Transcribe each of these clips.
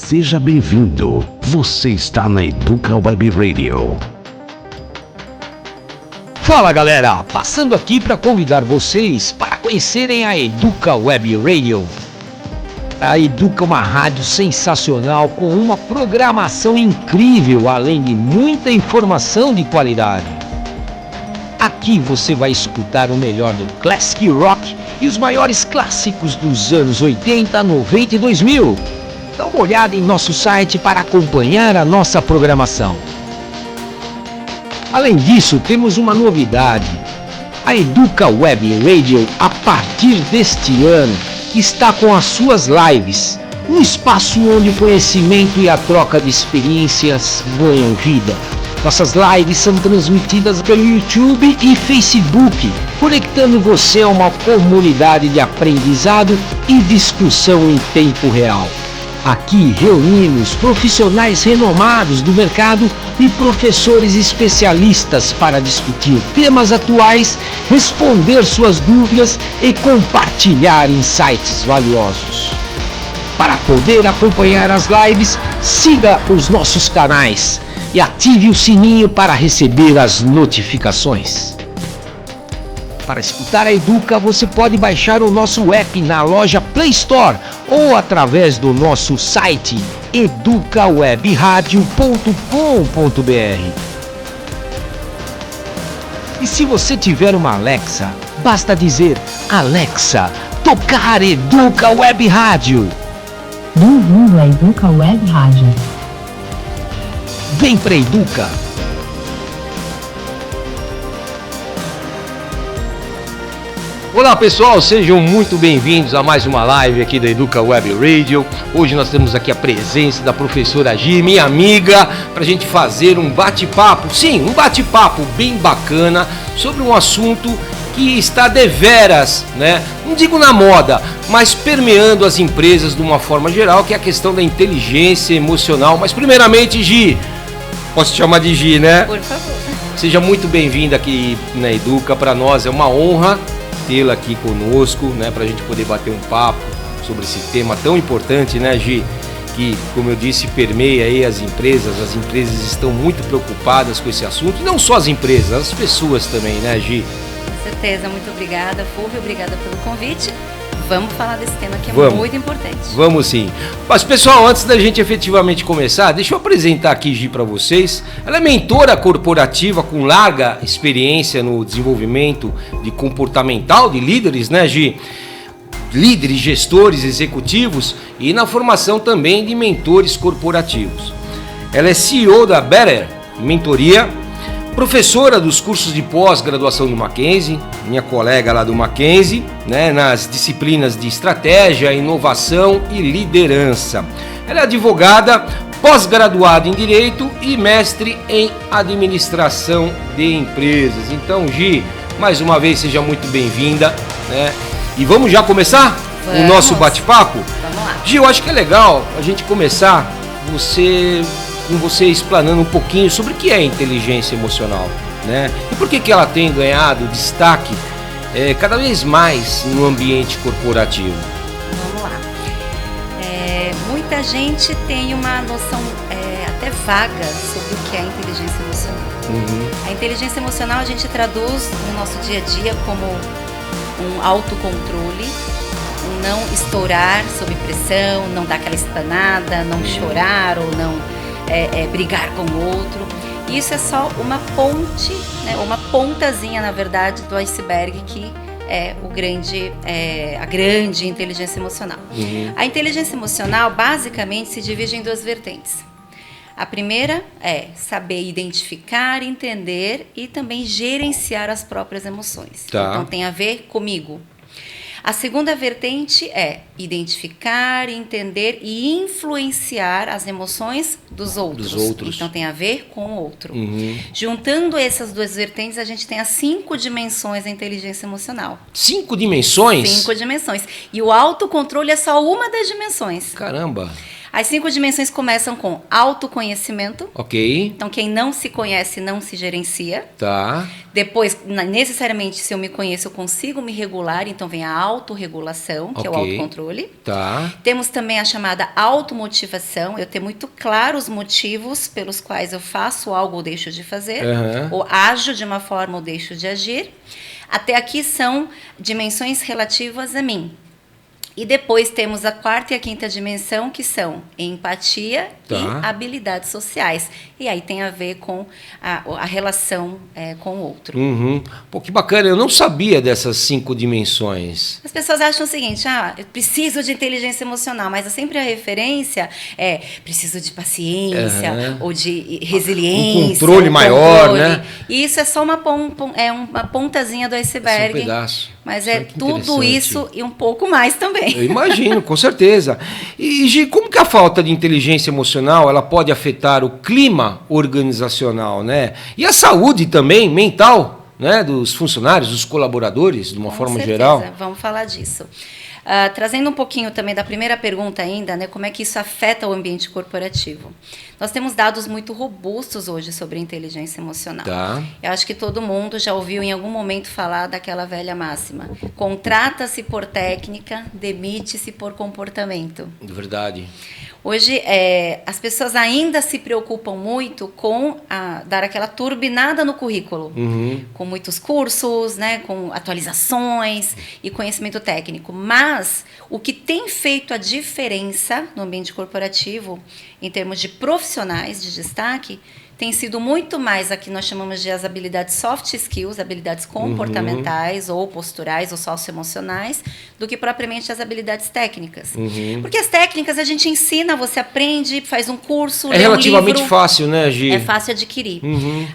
Seja bem-vindo. Você está na Educa Web Radio. Fala galera, passando aqui para convidar vocês para conhecerem a Educa Web Radio. A Educa é uma rádio sensacional com uma programação incrível, além de muita informação de qualidade. Aqui você vai escutar o melhor do Classic Rock e os maiores clássicos dos anos 80, 90 e 2000. Dá uma olhada em nosso site para acompanhar a nossa programação. Além disso, temos uma novidade. A Educa Web Radio, a partir deste ano, está com as suas lives. Um espaço onde o conhecimento e a troca de experiências ganham vida. Nossas lives são transmitidas pelo YouTube e Facebook, conectando você a uma comunidade de aprendizado e discussão em tempo real. Aqui reunimos profissionais renomados do mercado e professores especialistas para discutir temas atuais, responder suas dúvidas e compartilhar insights valiosos. Para poder acompanhar as lives, siga os nossos canais e ative o sininho para receber as notificações. Para escutar a Educa, você pode baixar o nosso app na loja Play Store ou através do nosso site educawebradio.com.br. E se você tiver uma Alexa, basta dizer: Alexa, tocar Educa Web Rádio. Bem-vindo à Educa Web Rádio. Vem pra Educa! Olá pessoal, sejam muito bem-vindos a mais uma live aqui da Educa Web Radio. Hoje nós temos aqui a presença da professora Gi, minha amiga, para a gente fazer um bate-papo, sim, um bate-papo bem bacana sobre um assunto que está deveras, né? Não digo na moda, mas permeando as empresas de uma forma geral, que é a questão da inteligência emocional. Mas primeiramente, Gi, posso te chamar de Gi, né? Por favor. Seja muito bem-vinda aqui na Educa, para nós é uma honra tê-la aqui conosco, né, para a gente poder bater um papo sobre esse tema tão importante, né, Gi, que, como eu disse, permeia aí as empresas estão muito preocupadas com esse assunto, e não só as empresas, as pessoas também, né, Gi? Com certeza, muito obrigada, Fulvio, obrigada pelo convite. Vamos falar desse tema que é muito importante. Vamos sim. Mas pessoal, antes da gente efetivamente começar, deixa eu apresentar aqui Gi para vocês. Ela é mentora corporativa com larga experiência no desenvolvimento de comportamental de líderes, né, Gi? Líderes, gestores, executivos e na formação também de mentores corporativos. Ela é CEO da Better Mentoria, professora dos cursos de pós-graduação do Mackenzie, minha colega lá do Mackenzie, né, nas disciplinas de estratégia, inovação e liderança. Ela é advogada, pós-graduada em Direito e mestre em Administração de Empresas. Então, Gi, mais uma vez seja muito bem-vinda, né? E vamos já começar o nosso bate-papo? Vamos lá. Gi, eu acho que é legal a gente começar com você explanando um pouquinho sobre o que é inteligência emocional, né? E por que ela tem ganhado destaque cada vez mais no ambiente corporativo. Vamos lá. Muita gente tem uma noção até vaga sobre o que é inteligência emocional. Uhum. A inteligência emocional a gente traduz no nosso dia a dia como um autocontrole, um não estourar sob pressão, não dar aquela espanada, não chorar ou não brigar com o outro. Isso é só uma ponte, né, uma pontazinha, na verdade, do iceberg que é a grande inteligência emocional. Uhum. A inteligência emocional, basicamente, se divide em duas vertentes. A primeira é saber identificar, entender e também gerenciar as próprias emoções. Tá. Então, tem a ver comigo. A segunda vertente é identificar, entender e influenciar as emoções dos outros. Então tem a ver com o outro. Uhum. Juntando essas duas vertentes, a gente tem as 5 dimensões da inteligência emocional. 5 dimensões? 5 dimensões. E o autocontrole é só uma das dimensões. Caramba! As 5 dimensões começam com autoconhecimento. Ok. Então, quem não se conhece não se gerencia. Tá. Depois, necessariamente, se eu me conheço, eu consigo me regular. Então, vem a autorregulação, que é o autocontrole. Tá. Temos também a chamada automotivação. Eu ter muito claro os motivos pelos quais eu faço algo ou deixo de fazer. Ou ajo de uma forma ou deixo de agir. Até aqui são dimensões relativas a mim. E depois temos a 4ª e a 5ª dimensão, que são empatia e habilidades sociais. E aí tem a ver com a relação com o outro. Pô, que bacana, eu não sabia dessas 5 dimensões. As pessoas acham o seguinte, eu preciso de inteligência emocional, mas sempre a referência é preciso de paciência ou de resiliência. Um controle maior, né? E isso é só uma pontazinha do iceberg. É um pedaço. Mas é tudo isso e um pouco mais também. Eu imagino, com certeza. E, Gi, como que a falta de inteligência emocional ela pode afetar o clima organizacional, né? E a saúde também, mental, né? Dos funcionários, dos colaboradores, de uma forma geral? Vamos falar disso. Trazendo um pouquinho também da primeira pergunta ainda, né, como é que isso afeta o ambiente corporativo. Nós temos dados muito robustos hoje sobre inteligência emocional. Eu acho que todo mundo já ouviu em algum momento falar daquela velha máxima. Contrata-se por técnica, demite-se por comportamento. Verdade. Hoje, as pessoas ainda se preocupam muito com dar aquela turbinada no currículo, com muitos cursos, né, com atualizações e conhecimento técnico. Mas o que tem feito a diferença no ambiente corporativo, em termos de profissionais de destaque, tem sido muito mais a que nós chamamos de as habilidades soft skills, habilidades comportamentais ou posturais ou socioemocionais, do que propriamente as habilidades técnicas. Porque as técnicas a gente ensina, você aprende, faz um curso, lê um livro. É relativamente fácil, né, Gi? É fácil adquirir.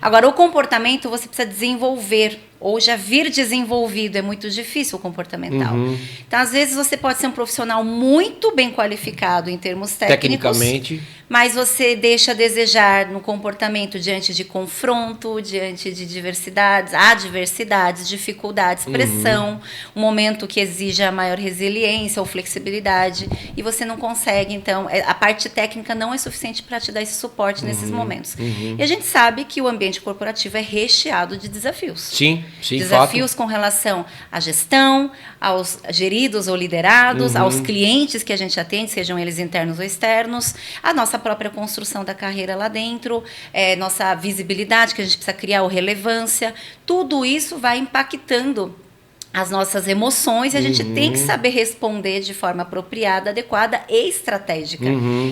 Agora, o comportamento você precisa desenvolver, ou já vir desenvolvido, é muito difícil o comportamental. Então, às vezes, você pode ser um profissional muito bem qualificado em termos técnicos, tecnicamente, mas você deixa a desejar no comportamento diante de confronto, diante de adversidades, dificuldades, pressão, um momento que exija maior resiliência ou flexibilidade, e você não consegue, então, a parte técnica não é suficiente para te dar esse suporte nesses momentos. E a gente sabe que o ambiente corporativo é recheado de desafios. Sim, desafios fato. Com relação à gestão, aos geridos ou liderados, aos clientes que a gente atende, sejam eles internos ou externos, a nossa própria construção da carreira lá dentro, nossa visibilidade que a gente precisa criar, ou relevância, tudo isso vai impactando as nossas emoções, e a gente tem que saber responder de forma apropriada, adequada e estratégica.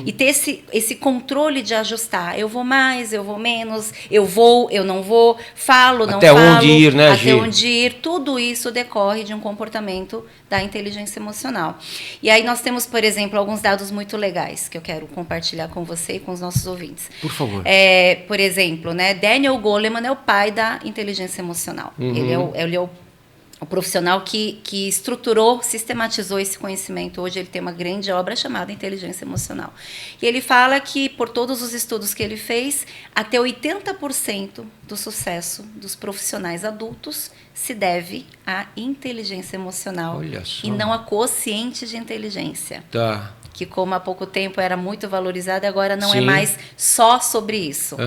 E ter esse controle de ajustar. Eu vou mais, eu vou menos, eu não vou, falo, não falo. Até onde ir, né, Gi? Até onde ir. Tudo isso decorre de um comportamento da inteligência emocional. E aí nós temos, por exemplo, alguns dados muito legais que eu quero compartilhar com você e com os nossos ouvintes. Por favor. Por exemplo, né, Daniel Goleman é o pai da inteligência emocional. Ele é o profissional que estruturou, sistematizou esse conhecimento. Hoje ele tem uma grande obra chamada Inteligência Emocional. E ele fala que, por todos os estudos que ele fez, até 80% do sucesso dos profissionais adultos se deve à inteligência emocional. Olha só. E não a quociente de inteligência. Tá. Que, como há pouco tempo era muito valorizada, agora não é mais só sobre isso.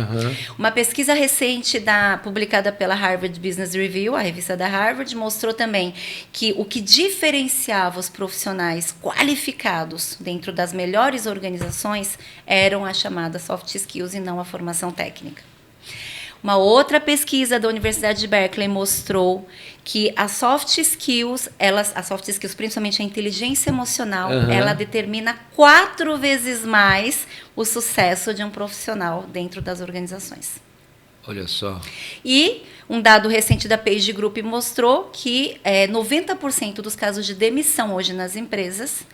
Uma pesquisa recente publicada pela Harvard Business Review, a revista da Harvard, mostrou também que o que diferenciava os profissionais qualificados dentro das melhores organizações eram as chamadas soft skills e não a formação técnica. Uma outra pesquisa da Universidade de Berkeley mostrou que as soft skills, principalmente a inteligência emocional, ela determina 4 vezes mais o sucesso de um profissional dentro das organizações. Olha só. E um dado recente da Page Group mostrou que 90% dos casos de demissão hoje nas empresas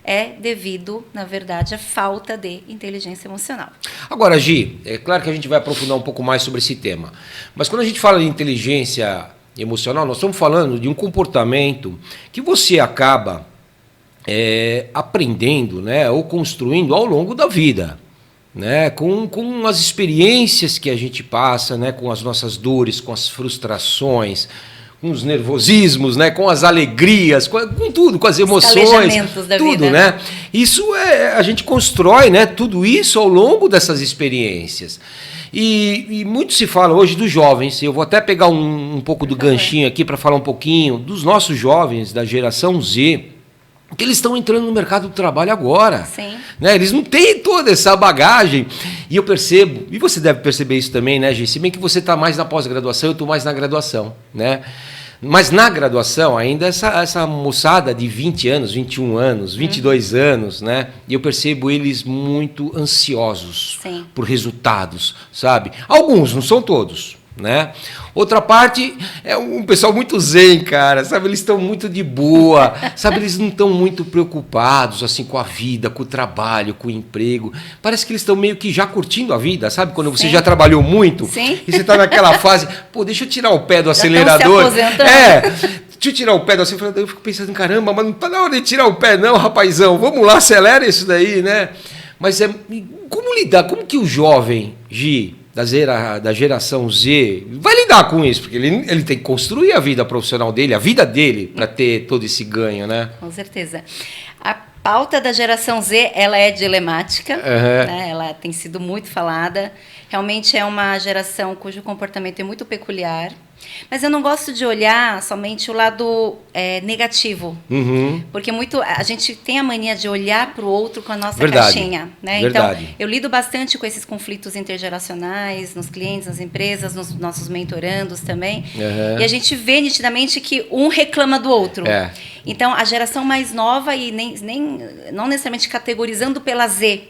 é devido, na verdade, à falta de inteligência emocional. Agora, Gi, é claro que a gente vai aprofundar um pouco mais sobre esse tema, mas quando a gente fala de inteligência emocional, nós estamos falando de um comportamento que você acaba aprendendo, né, ou construindo ao longo da vida, né, com as experiências que a gente passa, né, com as nossas dores, com as frustrações, os nervosismos, né? Com as alegrias, com tudo, com as emoções, calejamentos da tudo, vida, né? Isso a gente constrói, né? Tudo isso ao longo dessas experiências. E muito se fala hoje dos jovens. Eu vou até pegar um pouco do ganchinho aqui para falar um pouquinho dos nossos jovens da geração Z, que eles estão entrando no mercado do trabalho agora. Sim. Né? Eles não têm toda essa bagagem. E eu percebo, e você deve perceber isso também, né, Gi? Se bem que você está mais na pós-graduação, eu estou mais na graduação, né? Mas na graduação, ainda essa moçada de 20 anos, 21 anos, 22 anos, né? E eu percebo eles muito ansiosos Sim. por resultados, sabe? Alguns, não são todos, né? Outra parte é um pessoal muito zen, cara, sabe? Eles estão muito de boa, sabe? Eles não estão muito preocupados, assim, com a vida, com o trabalho, com o emprego. Parece que eles estão meio que já curtindo a vida, sabe? Quando você Sim. já trabalhou muito Sim. e você está naquela fase, pô, deixa eu tirar o pé do Já estão acelerador. se aposentando. Deixa eu tirar o pé do acelerador. Eu fico pensando, caramba, mas não tá na hora de tirar o pé não, rapazão. Vamos lá, acelera isso daí, né? Mas como lidar? Como que o jovem, Gi, da geração Z, vai lidar com isso? Porque ele tem que construir a vida profissional dele, a vida dele, para ter todo esse ganho, né? Com certeza. A pauta da geração Z, ela é dilemática, né? Ela tem sido muito falada. Realmente é uma geração cujo comportamento é muito peculiar. Mas eu não gosto de olhar somente o lado negativo. Uhum. Porque a gente tem a mania de olhar para o outro com a nossa Verdade. caixinha. Né? Verdade. Então, eu lido bastante com esses conflitos intergeracionais, nos clientes, nas empresas, nos nossos mentorandos também. Uhum. E a gente vê nitidamente que um reclama do outro. Então, a geração mais nova, e não necessariamente categorizando pela Z,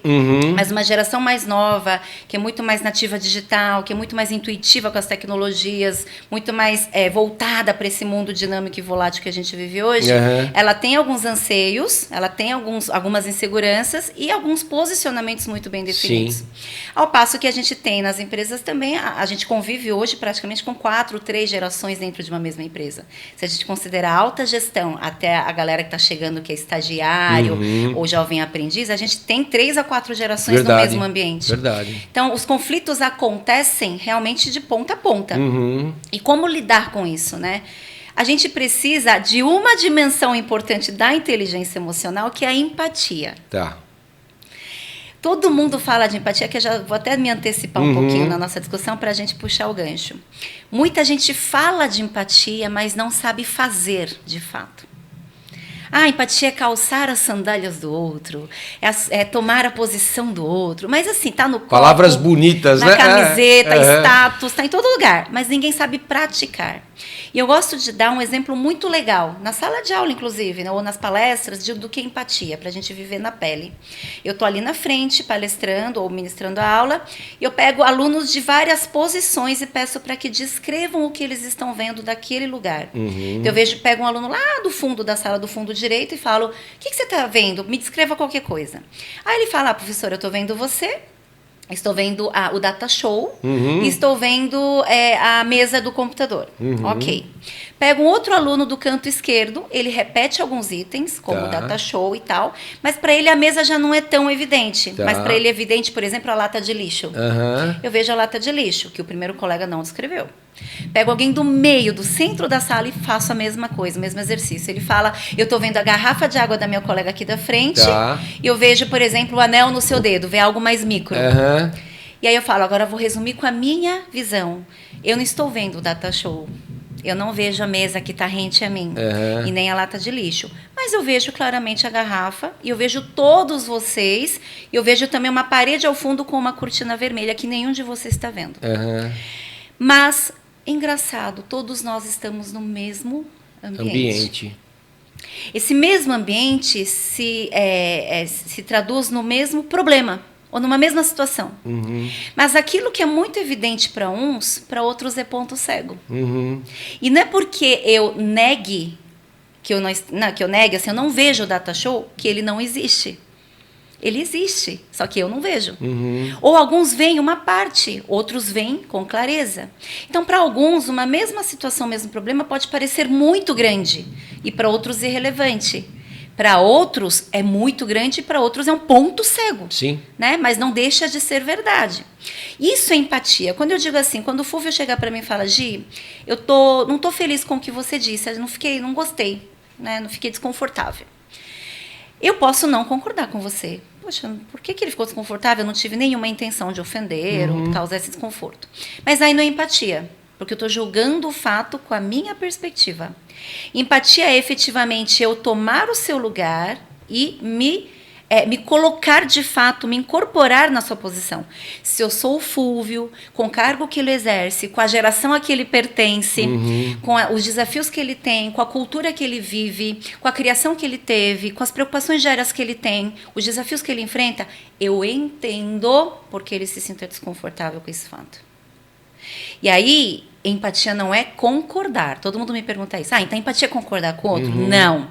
mas uma geração mais nova, que é muito mais nativa digital, que é muito mais intuitiva com as tecnologias, muito mais voltada para esse mundo dinâmico e volátil que a gente vive hoje, ela tem alguns anseios, ela tem algumas inseguranças e alguns posicionamentos muito bem definidos. Sim. Ao passo que a gente tem nas empresas também, a gente convive hoje praticamente com 4, 3 gerações dentro de uma mesma empresa. Se a gente considerar a alta gestão, até a galera que está chegando, que é estagiário ou jovem aprendiz, a gente tem 3 a 4 gerações no mesmo ambiente. Verdade. Então, os conflitos acontecem realmente de ponta a ponta. E como lidar com isso, né? A gente precisa de uma dimensão importante da inteligência emocional, que é a empatia. Tá. Todo mundo fala de empatia, que eu já vou até me antecipar um pouquinho na nossa discussão para a gente puxar o gancho. Muita gente fala de empatia, mas não sabe fazer, de fato. Empatia é calçar as sandálias do outro, é tomar a posição do outro. Mas assim, tá no corpo, palavras bonitas, na né? camiseta, status, tá em todo lugar. Mas ninguém sabe praticar. E eu gosto de dar um exemplo muito legal, na sala de aula, inclusive, né, ou nas palestras, do que é empatia, para a gente viver na pele. Eu tô ali na frente, palestrando ou ministrando a aula, e eu pego alunos de várias posições e peço para que descrevam o que eles estão vendo daquele lugar. Então, eu pego um aluno lá do fundo da sala, do fundo direito, e falo, o que você está vendo? Me descreva qualquer coisa. Aí ele fala, professora, eu estou vendo você, estou vendo o data show, e estou vendo a mesa do computador. Ok. Pego um outro aluno do canto esquerdo, ele repete alguns itens, como o data show e tal, mas para ele a mesa já não é tão evidente. Mas para ele é evidente, por exemplo, a lata de lixo. Eu vejo a lata de lixo, que o primeiro colega não descreveu. Pego alguém do meio, do centro da sala e faço a mesma coisa, o mesmo exercício. Ele fala, eu estou vendo a garrafa de água da minha colega aqui da frente, e eu vejo, por exemplo, o anel no seu dedo, vê algo mais micro. E aí eu falo, agora eu vou resumir com a minha visão. Eu não estou vendo o data show. Eu não vejo a mesa que está rente a mim, e nem a lata de lixo. Mas eu vejo claramente a garrafa, e eu vejo todos vocês, e eu vejo também uma parede ao fundo com uma cortina vermelha, que nenhum de vocês está vendo. Mas, engraçado, todos nós estamos no mesmo ambiente. Esse mesmo ambiente se traduz no mesmo problema, ou numa mesma situação. Mas aquilo que é muito evidente para uns, para outros é ponto cego. E não é porque eu negue, que eu negue, assim, eu não vejo o data show, que ele não existe. Ele existe, só que eu não vejo. Ou alguns veem uma parte, outros veem com clareza. Então, para alguns, uma mesma situação, mesmo problema, pode parecer muito grande, e para outros irrelevante. para outros é muito grande e para outros é um ponto cego. Sim. Né? Mas não deixa de ser verdade. Isso é empatia. Quando eu digo assim, quando o Fúvio chegar para mim e fala, Gi, não tô feliz com o que você disse, eu não gostei, né? Não fiquei desconfortável. Eu posso não concordar com você. Poxa, por que ele ficou desconfortável? Eu não tive nenhuma intenção de ofender ou causar esse desconforto. Mas aí não é empatia, porque eu estou julgando o fato com a minha perspectiva. Empatia é efetivamente eu tomar o seu lugar e me colocar de fato, me incorporar na sua posição. Se eu sou o Fúvio, com o cargo que ele exerce, com a geração a que ele pertence, com os desafios que ele tem, com a cultura que ele vive, com a criação que ele teve, com as preocupações diárias que ele tem, os desafios que ele enfrenta, eu entendo porque ele se sinta desconfortável com esse fato. E aí, empatia não é concordar. Todo mundo me pergunta isso. Então empatia é concordar com o outro? Não.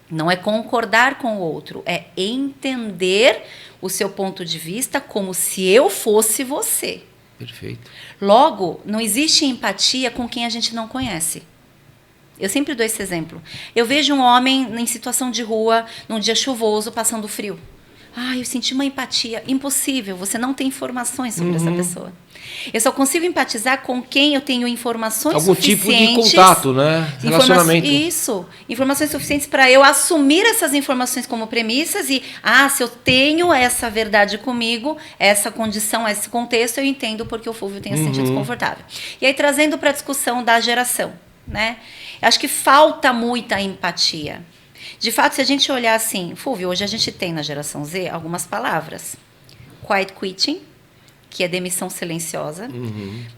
Não é concordar com o outro, é entender o seu ponto de vista como se eu fosse você. Perfeito. Logo, não existe empatia com quem a gente não conhece. Eu sempre dou esse exemplo. Eu vejo um homem em situação de rua, num dia chuvoso, passando frio. Eu senti uma empatia. Impossível, você não tem informações sobre essa pessoa. Eu só consigo empatizar com quem eu tenho informações suficientes. Algum tipo de contato, né? Relacionamento. Isso. Informações suficientes para eu assumir essas informações como premissas e, se eu tenho essa verdade comigo, essa condição, esse contexto, eu entendo porque o Fúvio tem se sentido desconfortável. E aí, trazendo para a discussão da geração, né? Acho que falta muita empatia. De fato, se a gente olhar assim, Fúvio, hoje a gente tem na geração Z algumas palavras. Quiet quitting, que é demissão silenciosa,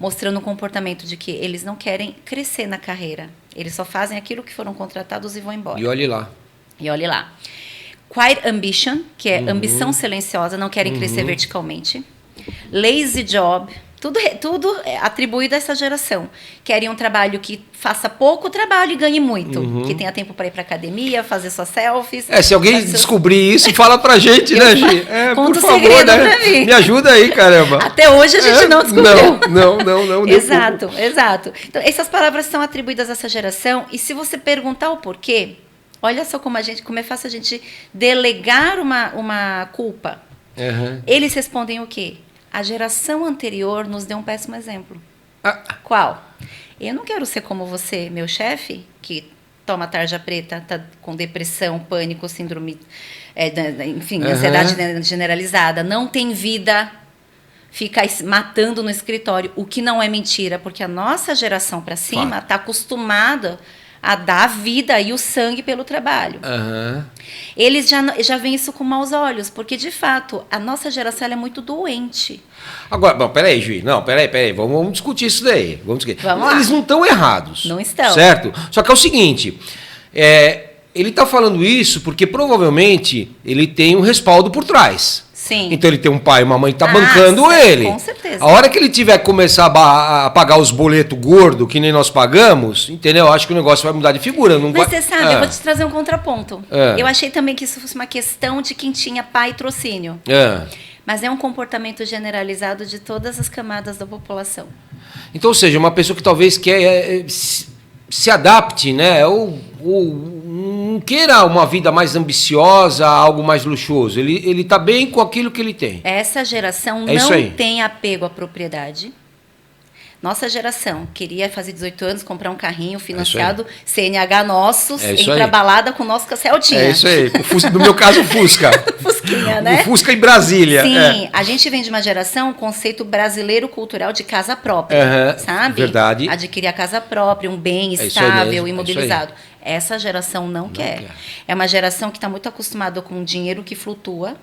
mostrando o comportamento de que eles não querem crescer na carreira. Eles só fazem aquilo que foram contratados e vão embora. E olhe lá. Quiet ambition, que é ambição silenciosa, não querem crescer verticalmente. Lazy job, tudo é atribuído a essa geração. Querem um trabalho que faça pouco trabalho e ganhe muito. Que tenha tempo para ir para academia, fazer suas selfies. Se alguém descobrir isso, fala pra gente, né, Gi? Conta por o segredo favor, né? pra mim. Me ajuda aí, caramba. Até hoje a gente não descobriu. Não. Exato. Então, essas palavras são atribuídas a essa geração. E se você perguntar o porquê, olha só como é fácil a gente delegar uma culpa. Eles respondem o quê? A geração anterior nos deu um péssimo exemplo. Qual? Eu não quero ser como você, meu chefe, que toma tarja preta, está com depressão, pânico, síndrome, ansiedade generalizada, não tem vida, fica matando no escritório, o que não é mentira, porque a nossa geração para cima está acostumada a dar a vida e o sangue pelo trabalho. Eles já veem isso com maus olhos, porque, de fato, a nossa geração ela é muito doente. Agora, bom, peraí, Gi. Não, peraí. Vamos discutir isso daí. Vamos lá. Eles não estão errados. Não estão. Certo? Só que é o seguinte, ele está falando isso porque, provavelmente, ele tem um respaldo por trás. Sim. Então ele tem um pai e uma mãe que tá bancando ele. Com certeza. A hora que ele tiver que começar a pagar os boletos gordos, que nem nós pagamos, entendeu? Acho que o negócio vai mudar de figura. Mas você sabe, eu vou te trazer um contraponto. Eu achei também que isso fosse uma questão de quem tinha patrocínio. Mas é um comportamento generalizado de todas as camadas da população. Então, ou seja, uma pessoa que talvez quer se adapte, né? Ou não queira uma vida mais ambiciosa, algo mais luxuoso. Ele está bem com aquilo que ele tem. Essa geração não tem apego à propriedade. Nossa geração queria fazer 18 anos, comprar um carrinho financiado, CNH nossos, ir pra balada com o nosso Celtinha. É isso aí. No meu caso, o Fusca. Fusquinha, né? O Fusca em Brasília. Sim, a gente vem de uma geração, um conceito brasileiro cultural de casa própria, sabe? Verdade. Adquirir a casa própria, um bem estável, imobilizado. Essa geração não quer. É uma geração que está muito acostumada com dinheiro que flutua.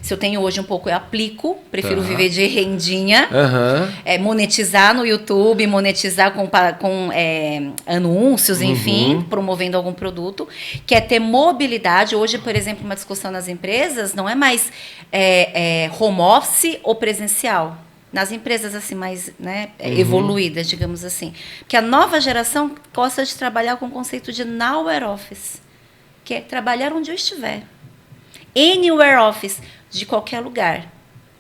Se eu tenho hoje um pouco, eu aplico. Prefiro viver de rendinha. Monetizar no YouTube, monetizar com anúncios, enfim, promovendo algum produto. Quer ter mobilidade. Hoje, por exemplo, uma discussão nas empresas não é mais home office ou presencial. Nas empresas assim mais evoluídas, digamos assim. Porque a nova geração gosta de trabalhar com o conceito de nowhere office, que é trabalhar onde eu estiver. Anywhere office, de qualquer lugar.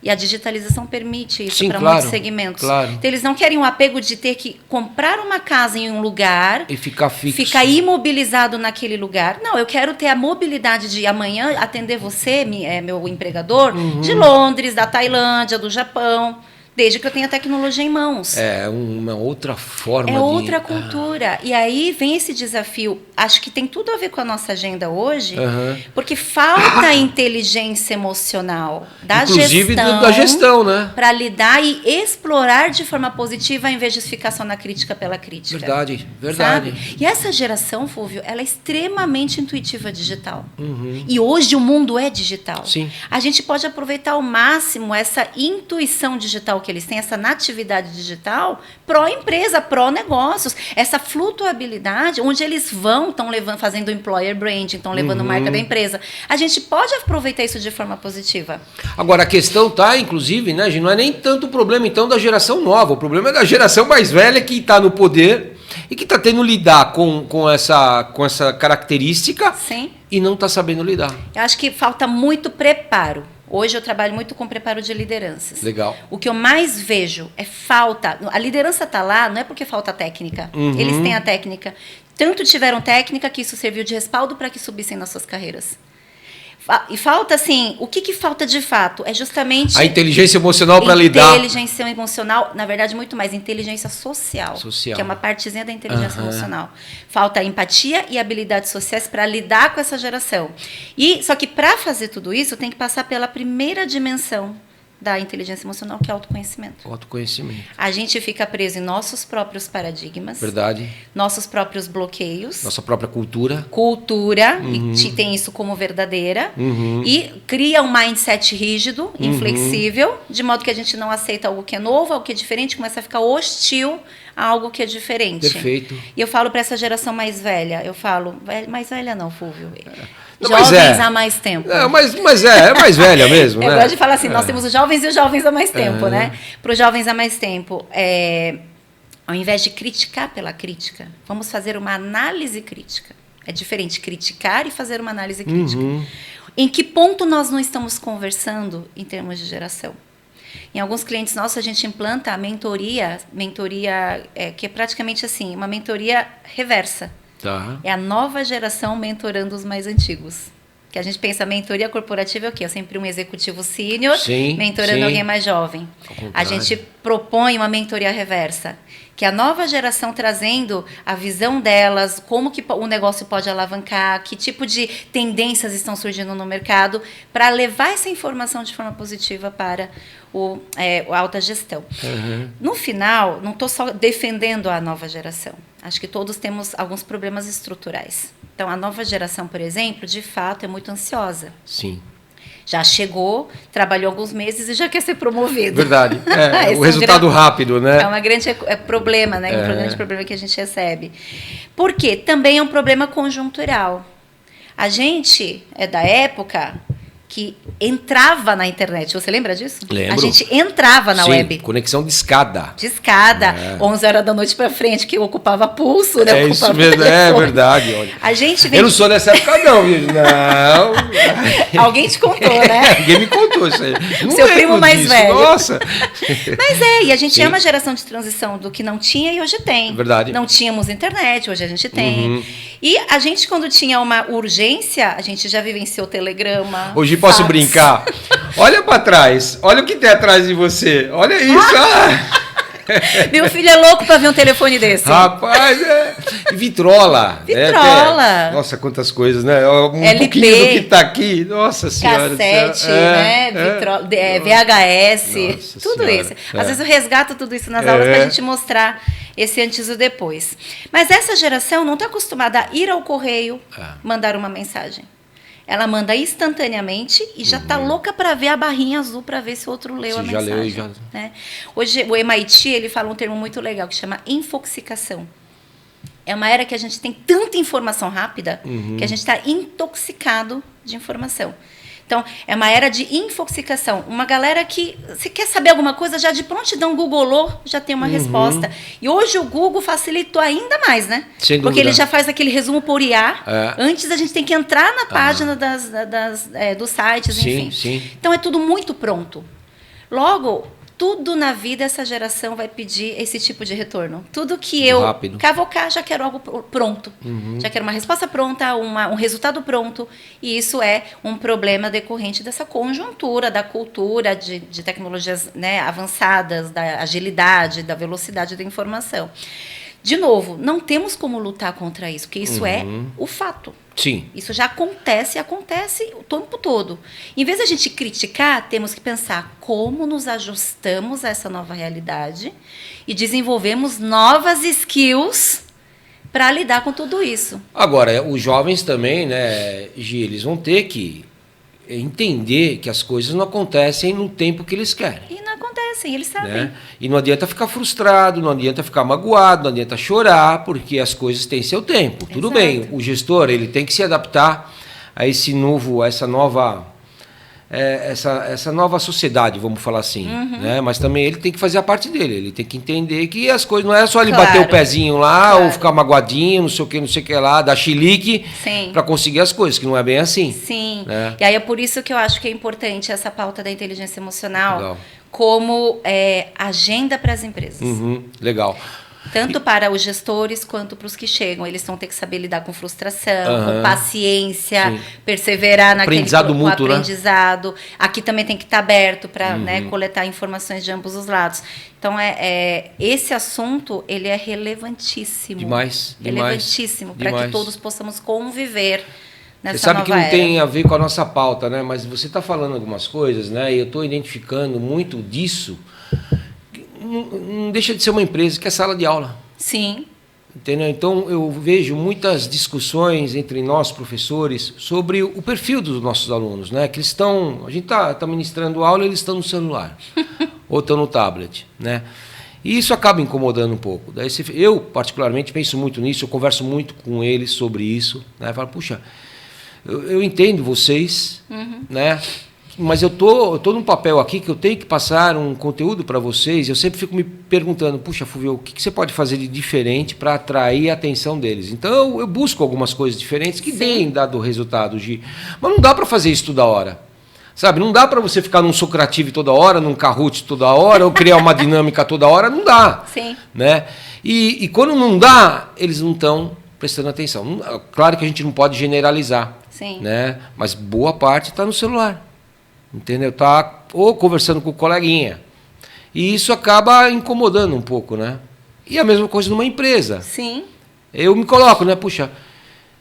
E a digitalização permite isso Sim, para claro, muitos segmentos. claro. Então, eles não querem o apego de ter que comprar uma casa em um lugar, E ficar fixo. ficar imobilizado naquele lugar. Não, eu quero ter a mobilidade de amanhã atender você, meu empregador, de Londres, da Tailândia, do Japão, desde que eu tenha tecnologia em mãos. É uma outra forma É de... outra cultura. E aí vem esse desafio. Acho que tem tudo a ver com a nossa agenda hoje, Aham. porque falta inteligência emocional da Inclusive gestão. da gestão, né? Para lidar e explorar de forma positiva, ao invés de ficar só na crítica pela crítica. Verdade, verdade. Sabe? E essa geração, Fúvio, ela é extremamente intuitiva digital. E hoje o mundo é digital. Sim. A gente pode aproveitar ao máximo essa intuição digital que eles têm, essa natividade digital, pró-empresa, pró-negócios, essa flutuabilidade, onde eles estão levando, fazendo employer branding, estão levando marca da empresa. A gente pode aproveitar isso de forma positiva. Agora, a questão tá, inclusive, né, gente, não é nem tanto o problema, então, da geração nova. O problema é da geração mais velha que está no poder e que está tendo lidar com essa característica Sim. e não está sabendo lidar. Eu acho que falta muito preparo. Hoje eu trabalho muito com preparo de lideranças. Legal. O que eu mais vejo é falta. A liderança está lá, não é porque falta técnica. Eles têm a técnica. Tanto tiveram técnica que isso serviu de respaldo para que subissem nas suas carreiras. E falta, assim, o que falta de fato? É justamente... A inteligência emocional para lidar. Inteligência emocional, na verdade, muito mais. Inteligência social. Social. Que é uma partezinha da inteligência emocional. Falta empatia e habilidades sociais para lidar com essa geração. Só que para fazer tudo isso, tem que passar pela primeira dimensão da inteligência emocional, que é autoconhecimento. Autoconhecimento. A gente fica preso em nossos próprios paradigmas, Verdade. nossos próprios bloqueios, Nossa própria cultura. cultura, e tem isso como verdadeira, e cria um mindset rígido, inflexível, de modo que a gente não aceita algo que é novo, algo que é diferente, começa a ficar hostil a algo que é diferente. Perfeito. E eu falo para essa geração mais velha, mais velha não, Fúvio. Não, mas Jovens há mais tempo. É mais velha mesmo, Eu né? gosto de falar assim, nós temos os jovens e os jovens há mais tempo, né? Para os jovens há mais tempo, ao invés de criticar pela crítica, vamos fazer uma análise crítica. É diferente criticar e fazer uma análise crítica. Em que ponto nós não estamos conversando em termos de geração? Em alguns clientes nossos, a gente implanta a mentoria que é praticamente assim, uma mentoria reversa. Tá. É a nova geração mentorando os mais antigos. Que a gente pensa, mentoria corporativa é o quê? É sempre um executivo sênior mentorando alguém mais jovem. A gente propõe uma mentoria reversa, que é a nova geração trazendo a visão delas, como que o negócio pode alavancar, que tipo de tendências estão surgindo no mercado, para levar essa informação de forma positiva para a alta gestão. No final, não estou só defendendo a nova geração. Acho que todos temos alguns problemas estruturais. Então, a nova geração, por exemplo, de fato, é muito ansiosa. Sim. Já chegou, trabalhou alguns meses e já quer ser promovido. Verdade. Esse O resultado rápido, né? É uma grande problema, né? Um grande problema que a gente recebe. Por quê? Também é um problema conjuntural. A gente é da época que entrava na internet. Você lembra disso? Lembro. A gente entrava na web. Conexão de escada. De escada, 11 horas da noite para frente, que ocupava pulso, né? É ocupava isso mesmo, é verdade. Olha. A gente vem... Eu não sou dessa época, não, viu? Não. Alguém te contou, né? Ninguém me contou isso aí. Não Seu lembro primo mais disso. velho. Nossa. Mas e a gente é uma geração de transição do que não tinha e hoje tem. Verdade. Não tínhamos internet, hoje a gente tem. E a gente, quando tinha uma urgência, a gente já vivenciou telegrama. Hoje posso fax. brincar. Olha para trás. Olha o que tem atrás de você. Olha isso. Meu filho é louco para ver um telefone desse. Rapaz, E vitrola. Vitrola. Nossa, quantas coisas, né? Um LP. pouquinho do que está aqui. Nossa Senhora. Cassete, né? VHS, Nossa tudo Senhora. isso. Às vezes eu resgato tudo isso nas aulas para a gente mostrar esse antes e depois. Mas essa geração não está acostumada a ir ao correio, mandar uma mensagem. Ela manda instantaneamente e já está louca para ver a barrinha azul para ver se o outro leu a mensagem. Já leu e já... Né? Hoje o MIT ele fala um termo muito legal que chama infoxicação. É uma era que a gente tem tanta informação rápida que a gente está intoxicado de informação. Então, é uma era de infoxicação. Uma galera que, se quer saber alguma coisa, já de prontidão googolou, já tem uma resposta. E hoje o Google facilitou ainda mais, né? Sem Porque dúvida. ele já faz aquele resumo por IA. Antes a gente tem que entrar na página dos sites, enfim. Sim. Então, é tudo muito pronto. Logo, tudo na vida essa geração vai pedir esse tipo de retorno. Tudo que eu Rápido. cavocar, já quero algo pronto. Já quero uma resposta pronta, um resultado pronto. E isso é um problema decorrente dessa conjuntura da cultura de tecnologias, né, avançadas, da agilidade, da velocidade da informação. De novo, não temos como lutar contra isso, porque isso é o fato. Sim. Isso já acontece o tempo todo. Em vez de a gente criticar, temos que pensar como nos ajustamos a essa nova realidade e desenvolvemos novas skills para lidar com tudo isso. Agora, os jovens também, né, Gi, eles vão ter que entender que as coisas não acontecem no tempo que eles querem. E não acontecem, eles sabem. Né? E não adianta ficar frustrado, não adianta ficar magoado, não adianta chorar, porque as coisas têm seu tempo. Tudo Exato. bem, o gestor ele tem que se adaptar a essa nova sociedade, vamos falar assim. Né? Mas também ele tem que fazer a parte dele, ele tem que entender que as coisas não é só ele bater o pezinho lá, ou ficar magoadinho, não sei o que lá, dar chilique para conseguir as coisas, que não é bem assim. Sim. Né? E aí é por isso que eu acho que é importante essa pauta da inteligência emocional Legal. como agenda para as empresas. Legal. Tanto para os gestores quanto para os que chegam. Eles vão ter que saber lidar com frustração, com paciência, Sim. perseverar naquele Aprendizado mútuo, né? aprendizado. Aqui também tem que estar aberto para coletar informações de ambos os lados. Então, esse assunto ele é relevantíssimo. Demais. Relevantíssimo para que todos possamos conviver nessa Você sabe nova que não era. tem a ver com a nossa pauta, né? Mas você está falando algumas coisas, né? E eu estou identificando muito disso. Não deixa de ser uma empresa que é sala de aula. Sim. Entendeu? Então eu vejo muitas discussões entre nós professores sobre o perfil dos nossos alunos, né? Que eles estão, a gente tá ministrando aula, eles estão no celular ou estão no tablet, né? E isso acaba incomodando um pouco. Daí eu particularmente penso muito nisso, eu converso muito com eles sobre isso, né? Eu falo, puxa, eu entendo vocês, né? Mas eu tô num papel aqui que eu tenho que passar um conteúdo para vocês. Eu sempre fico me perguntando, puxa, Fulvio, o que você pode fazer de diferente para atrair a atenção deles? Então eu busco algumas coisas diferentes que têm dado resultado, Gi. Mas não dá para fazer isso toda hora. Sabe, não dá para você ficar num Socrative toda hora, num Kahoot toda hora, ou criar uma dinâmica toda hora, não dá. Sim. Né? E quando não dá, eles não estão prestando atenção. Claro que a gente não pode generalizar, Sim. né? Mas boa parte está no celular. Entendeu? Tá ou conversando com o coleguinha. E isso acaba incomodando um pouco, né? E a mesma coisa numa empresa. Sim. Eu me coloco, né? Puxa,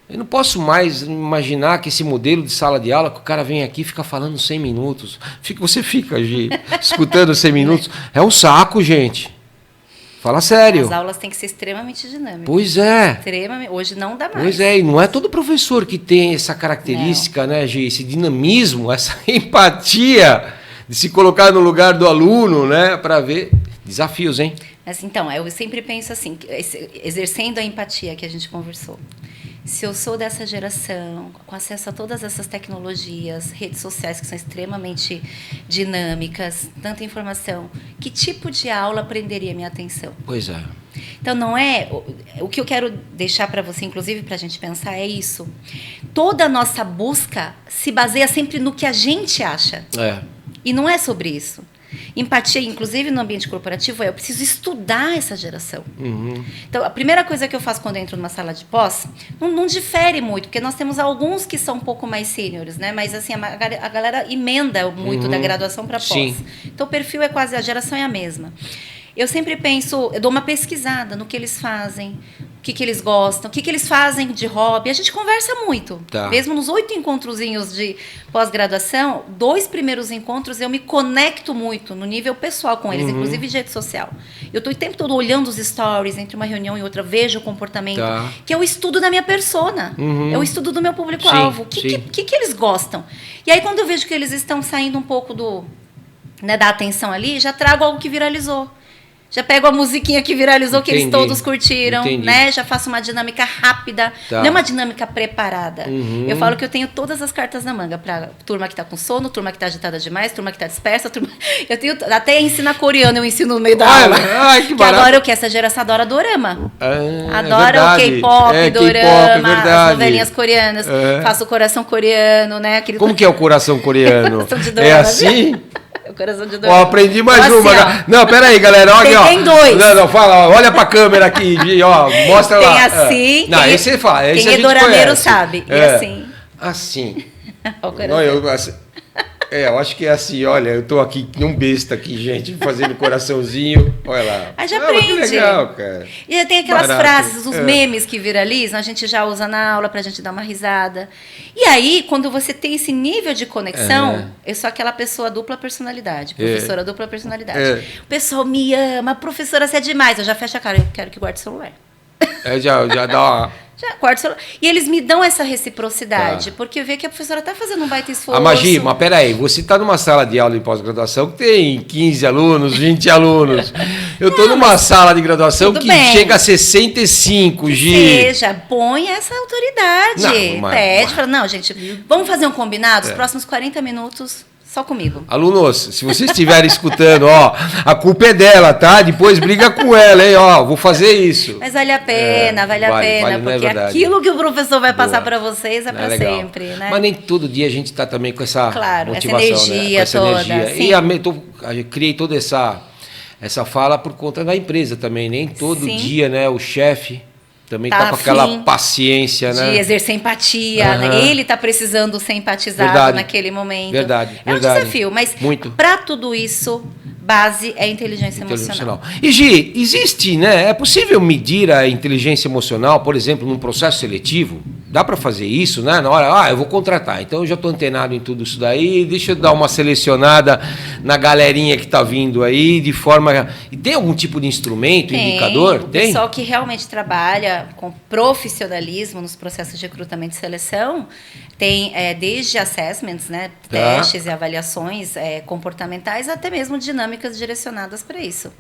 eu não posso mais imaginar que esse modelo de sala de aula, que o cara vem aqui e fica falando 100 minutos. Você fica, Gi, escutando 100 minutos. É um saco, gente. Fala sério. As aulas têm que ser extremamente dinâmicas. Pois é. Extremamente. Hoje não dá mais. Pois é, e não é todo professor que tem essa característica, né, Gi? Esse dinamismo, essa empatia de se colocar no lugar do aluno, né, para ver desafios, hein? Mas, então, eu sempre penso assim, exercendo a empatia que a gente conversou. Se eu sou dessa geração, com acesso a todas essas tecnologias, redes sociais que são extremamente dinâmicas, tanta informação, que tipo de aula prenderia minha atenção? Pois é. Então, não é... O que eu quero deixar para você, inclusive, para a gente pensar, é isso. Toda a nossa busca se baseia sempre no que a gente acha. É. E não é sobre isso. Empatia, inclusive no ambiente corporativo, eu preciso estudar essa geração. Então, a primeira coisa que eu faço quando eu entro numa sala de pós, não difere muito, porque nós temos alguns que são um pouco mais sêniores, né? Mas assim, a galera emenda muito da graduação para pós. Sim. Então, o perfil é quase, a geração é a mesma. Eu sempre penso, eu dou uma pesquisada no que eles fazem, o que eles gostam, o que eles fazem de hobby. A gente conversa muito. Tá. Mesmo nos 8 encontrozinhos de pós-graduação, 2 primeiros encontros eu me conecto muito no nível pessoal com eles, inclusive de rede social. Eu estou o tempo todo olhando os stories, entre uma reunião e outra, vejo o comportamento, que é o estudo da minha persona, é o estudo do meu público-alvo. O que eles gostam? E aí, quando eu vejo que eles estão saindo um pouco da atenção ali, já trago algo que viralizou. Já pego a musiquinha que viralizou, que eles todos curtiram, né? Já faço uma dinâmica rápida, não é uma dinâmica preparada. Eu falo que eu tenho todas as cartas na manga para turma que está com sono, turma que está agitada demais, turma que está dispersa, eu tenho até ensinar coreano, eu ensino no meio da aula. Ai, que barato. Agora essa geração adora dorama. Adora o K-pop, dorama, as novelinhas coreanas. Faço o coração coreano, né? Como que é o coração coração de dorama? É assim? O coração de Ó, dragão. aprendi mais Então, uma. assim, ó, Não, peraí, galera. Olha, ó. Tem dois. Não, fala, ó, olha pra câmera aqui, Gi, ó. Mostra Tem lá. assim. Não, esse você fala. Esse Quem a é gente dorameiro conhece. sabe. E É. assim. Assim. Ó, o coração. Não, eu acho que é assim, olha, eu tô aqui, um besta aqui, gente, fazendo coraçãozinho. Olha lá. Aí já mas que aprende. legal, cara. E já tem aquelas Barato. frases, os É. memes que viralizam, a gente já usa na aula pra gente dar uma risada. E aí, quando você tem esse nível de conexão, eu sou aquela pessoa dupla personalidade, professora dupla personalidade. É. O pessoal me ama, professora, você é demais. Eu já fecho a cara, eu quero que guarde o celular. Já dá uma. Já guardo o celular. E eles me dão essa reciprocidade, Tá. porque vê que a professora tá fazendo um baita esforço. A Magi, mas peraí, você está numa sala de aula de pós-graduação que tem 15 alunos, 20 alunos. Eu estou numa sala de graduação tudo que bem. chega a 65, Gi. Seja, põe essa autoridade. Não, mas- Pede, fala, não, gente, vamos fazer um combinado? Os próximos 40 minutos, só comigo. Alunos, se vocês estiverem escutando, ó, a culpa é dela, tá? Depois briga com ela, hein, ó, vou fazer isso. Mas vale a pena, vale a pena, não é porque verdade. aquilo que o professor vai passar Boa. para vocês é Não para legal. sempre, né? Mas nem todo dia a gente está também com essa Claro, essa motivação, energia né? Com essa toda, energia. sim. E eu criei toda essa fala por conta da empresa também. Nem todo Sim. dia, né? O chefe também Tá está com aquela afim paciência, de né? exercer empatia, Aham. né? Ele está precisando ser empatizado Verdade. naquele momento. Verdade, É um verdade. desafio, mas Muito. para tudo isso, base é inteligência emocional. E Gi, existe, né? É possível medir a inteligência emocional, por exemplo, num processo seletivo? Dá para fazer isso, né? Na hora, eu vou contratar, então eu já estou antenado em tudo isso daí, deixa eu dar uma selecionada na galerinha que está vindo aí, de forma... E tem algum tipo de instrumento, indicador? O Tem? pessoal que realmente trabalha com profissionalismo nos processos de recrutamento e seleção tem desde assessments, né, Tá. testes e avaliações comportamentais, até mesmo dinâmicas direcionadas para isso.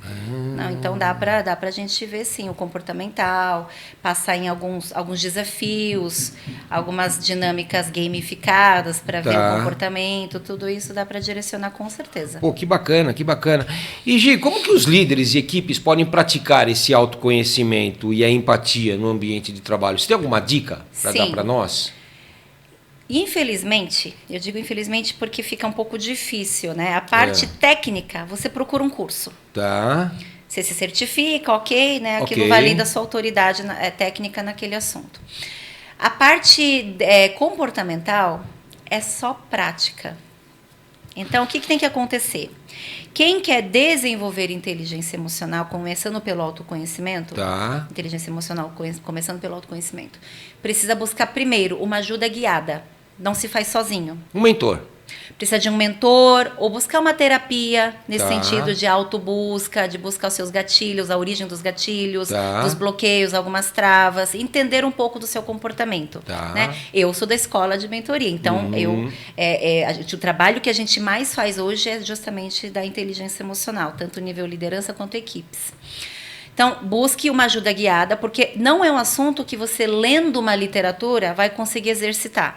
Não, então dá para a gente ver sim o comportamental, passar em alguns desafios, algumas dinâmicas gamificadas para ver Tá. o comportamento, tudo isso dá para direcionar com certeza. Pô, que bacana, que bacana. E Gi, como que os líderes e equipes podem praticar esse autoconhecimento e a empatia no ambiente de trabalho? Você tem alguma dica para dar Sim. para nós? Infelizmente, eu digo infelizmente porque fica um pouco difícil, né? A parte técnica, você procura um curso. Tá. Você se certifica, ok, né? Aquilo Ok. valida a sua autoridade técnica naquele assunto. A parte comportamental é só prática. Então, o que tem que acontecer? Quem quer desenvolver inteligência emocional, começando pelo autoconhecimento, Tá. inteligência emocional começando pelo autoconhecimento, precisa buscar primeiro uma ajuda guiada. Não se faz sozinho. Um mentor. Precisa de um mentor ou buscar uma terapia nesse Tá. sentido de autobusca, de buscar os seus gatilhos, a origem dos gatilhos, Tá. dos bloqueios, algumas travas, entender um pouco do seu comportamento. Tá. Né? Eu sou da escola de mentoria, então o trabalho que a gente mais faz hoje é justamente da inteligência emocional, tanto nível liderança quanto equipes. Então, busque uma ajuda guiada, porque não é um assunto que você, lendo uma literatura, vai conseguir exercitar.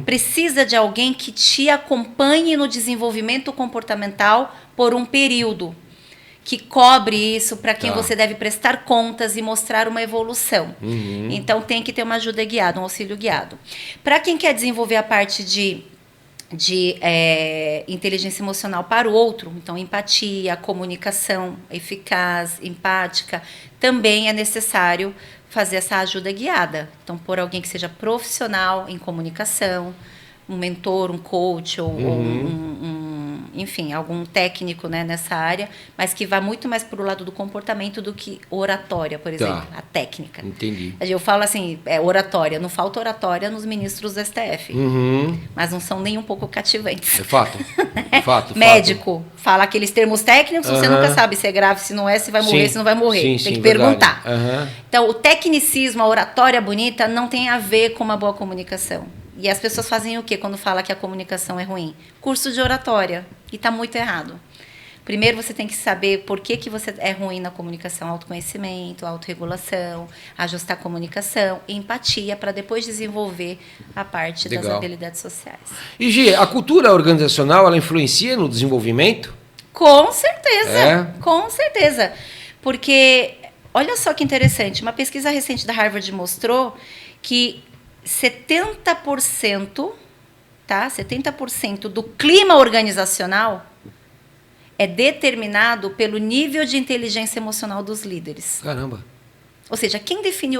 Precisa de alguém que te acompanhe no desenvolvimento comportamental por um período, que cobre isso para quem Tá. você deve prestar contas e mostrar uma evolução. Então, tem que ter uma ajuda guiada, um auxílio guiado. Para quem quer desenvolver a parte de inteligência emocional para o outro, então empatia, comunicação eficaz, empática, também é necessário fazer essa ajuda guiada. Então, por alguém que seja profissional em comunicação, um mentor, um coach ou enfim, algum técnico, né, nessa área, mas que vá muito mais para o lado do comportamento do que oratória, por exemplo, a técnica. Entendi. Eu falo assim, oratória, não falta oratória nos ministros do STF, mas não são nem um pouco cativantes. É fato. Fato. Médico, fala aqueles termos técnicos, você nunca sabe se é grave, se não é, se vai morrer, Sim. se não vai morrer. Sim, tem sim, que perguntar. verdade. Então, o tecnicismo, a oratória bonita, não tem a ver com uma boa comunicação. E as pessoas fazem o quê quando fala que a comunicação é ruim? Curso de oratória. E está muito errado. Primeiro, você tem que saber por que você é ruim na comunicação. Autoconhecimento, autorregulação, ajustar a comunicação, empatia, para depois desenvolver a parte das Legal. habilidades sociais. E Gi, a cultura organizacional, ela influencia no desenvolvimento? Com certeza, É? com certeza. Porque, olha só que interessante, uma pesquisa recente da Harvard mostrou que 70%, tá? 70% do clima organizacional é determinado pelo nível de inteligência emocional dos líderes. Caramba. Ou seja, quem define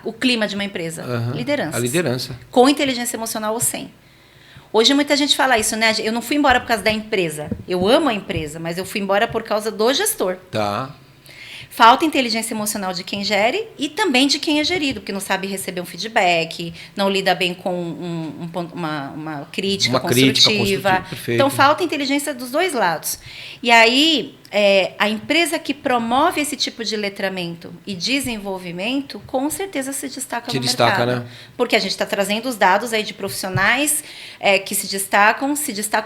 o clima de uma empresa? Lideranças. A liderança. Com inteligência emocional ou sem. Hoje muita gente fala isso, né? Eu não fui embora por causa da empresa. Eu amo a empresa, mas eu fui embora por causa do gestor. Tá. Falta inteligência emocional de quem gere e também de quem é gerido, porque não sabe receber um feedback, não lida bem com uma crítica construtiva. Então, falta inteligência dos dois lados. E aí, a empresa que promove esse tipo de letramento e desenvolvimento, com certeza se destaca no mercado. Né? Porque a gente está trazendo os dados aí de profissionais que se destacam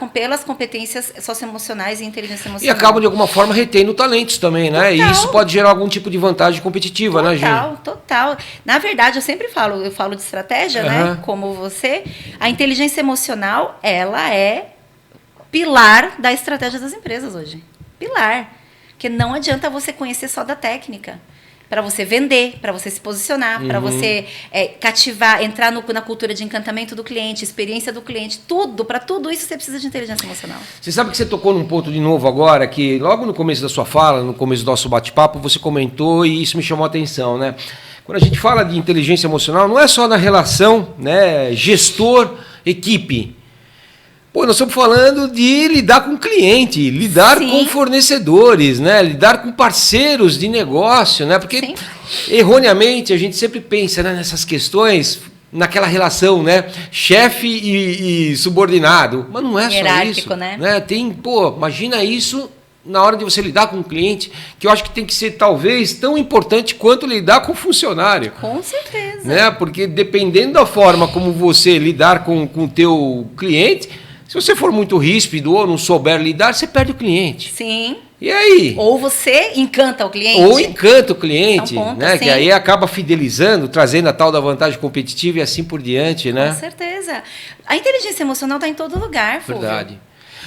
pelas competências socioemocionais e inteligência emocional. E acabam, de alguma forma, retendo talentos também, né? Total. E isso pode gerar algum tipo de vantagem competitiva, total, né, Gi? Total. Na verdade, eu sempre falo de estratégia, né? Como você. A inteligência emocional, ela é pilar da estratégia das empresas hoje. Pilar. Porque não adianta você conhecer só da técnica. Para você vender, para você se posicionar, para você cativar, entrar na cultura de encantamento do cliente, experiência do cliente, tudo. Para tudo isso você precisa de inteligência emocional. Você sabe que você tocou num ponto de novo agora, que logo no começo da sua fala, no começo do nosso bate-papo, você comentou e isso me chamou a atenção, né? Quando a gente fala de inteligência emocional, não é só na relação, né, gestor-equipe. Pô, nós estamos falando de lidar com cliente, lidar com fornecedores, né? Lidar com parceiros de negócio, né? Porque erroneamente a gente sempre pensa, né, nessas questões, naquela relação, né? Chefe e subordinado. Mas não é só isso. Né? Imagina isso na hora de você lidar com o cliente, que eu acho que tem que ser talvez tão importante quanto lidar com o funcionário. Com certeza. Né? Porque dependendo da forma como você lidar com o teu cliente, se você for muito ríspido ou não souber lidar, você perde o cliente. Sim. E aí? Ou você encanta o cliente. Ou encanta o cliente, então, né? Que aí acaba fidelizando, trazendo a tal da vantagem competitiva e assim por diante, né? Com certeza. A inteligência emocional está em todo lugar, Fulvio. Verdade.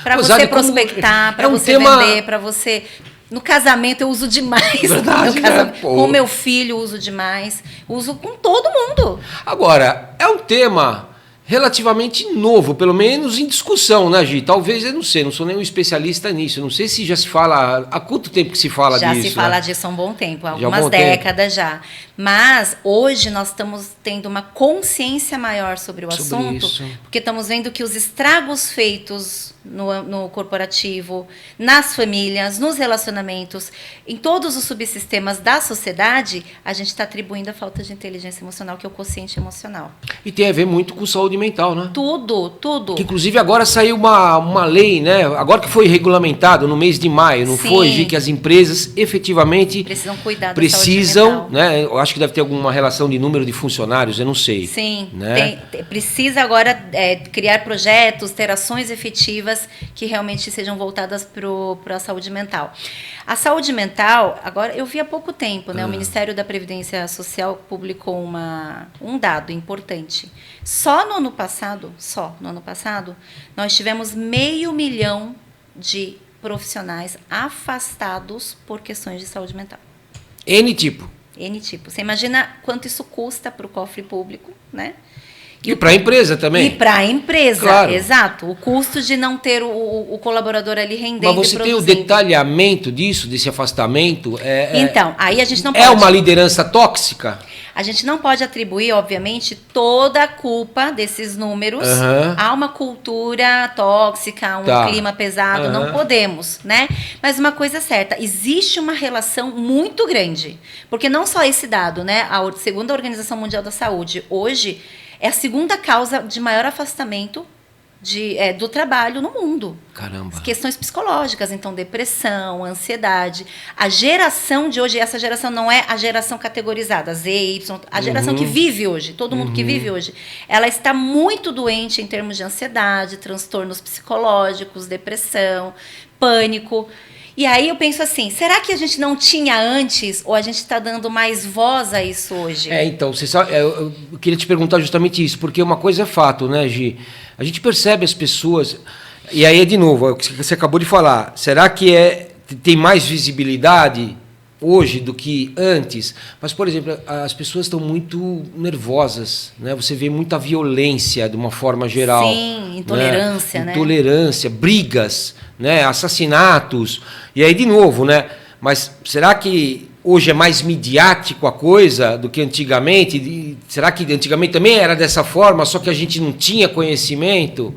Para você prospectar, para você vender, para você... No casamento eu uso demais. Verdade, com meu filho eu uso demais. Uso com todo mundo. Agora, é um tema relativamente novo, pelo menos em discussão, né, Gi? Talvez, eu não sei, não sou nenhum especialista nisso. Não sei se já se fala... Há quanto tempo que se fala disso? Já se fala disso há um bom tempo, há algumas décadas já. Mas hoje nós estamos tendo uma consciência maior sobre o assunto, porque estamos vendo que os estragos feitos no corporativo, nas famílias, nos relacionamentos, em todos os subsistemas da sociedade, a gente está atribuindo a falta de inteligência emocional, que é o quociente emocional. E tem a ver muito com saúde mental, né? Tudo. Que, inclusive, agora saiu uma lei, né? Agora que foi regulamentado no mês de maio, não foi, Gi, que as empresas efetivamente precisam cuidar da saúde mental. Né? Eu acho que deve ter alguma relação de número de funcionários, eu não sei. Sim, né? Precisa agora criar projetos, ter ações efetivas que realmente sejam voltadas para a saúde mental. A saúde mental, agora eu vi há pouco tempo, né? O Ministério da Previdência Social publicou um dado importante. Só no ano passado, nós tivemos 500 mil de profissionais afastados por questões de saúde mental. N tipo. Você imagina quanto isso custa para o cofre público, né? E para a empresa também. E para a empresa, claro. Exato. O custo de não ter o colaborador ali rendendo. Mas você tem o detalhamento disso, desse afastamento? Então, aí a gente não pode... É uma liderança tóxica? A gente não pode atribuir, obviamente, toda a culpa desses números a uma cultura tóxica, a um clima pesado. Não podemos, né? Mas uma coisa é certa, existe uma relação muito grande. Porque não só esse dado, né? Segundo a Organização Mundial da Saúde, hoje é a segunda causa de maior afastamento do trabalho no mundo. Caramba. As questões psicológicas, então depressão, ansiedade. A geração de hoje, essa geração não é a geração categorizada, Z, Y, a geração que vive hoje, todo mundo que vive hoje, ela está muito doente em termos de ansiedade, transtornos psicológicos, depressão, pânico. E aí eu penso assim, será que a gente não tinha antes ou a gente está dando mais voz a isso hoje? Então, você sabe, eu queria te perguntar justamente isso, porque uma coisa é fato, né, Gi? A gente percebe as pessoas, e aí é de novo, é o que você acabou de falar, será que tem mais visibilidade hoje do que antes, mas, por exemplo, as pessoas estão muito nervosas, né? Você vê muita violência de uma forma geral. Sim, intolerância, né? Intolerância, brigas, né? Assassinatos. E aí, de novo, né? Mas será que hoje é mais midiático a coisa do que antigamente? Será que antigamente também era dessa forma, só que a gente não tinha conhecimento?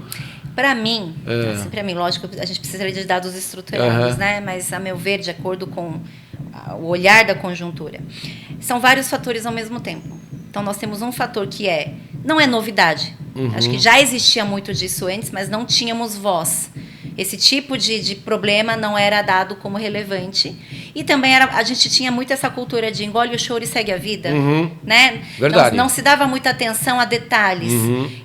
Para mim, assim, para mim, lógico, a gente precisaria de dados estruturados, né? Mas, a meu ver, de acordo com o olhar da conjuntura, são vários fatores ao mesmo tempo. Então, nós temos um fator que não é novidade. Acho que já existia muito disso antes, mas não tínhamos voz. Esse tipo de problema não era dado como relevante. E também a gente tinha muito essa cultura de engole o choro e segue a vida. Né? Verdade. Não se dava muita atenção a detalhes.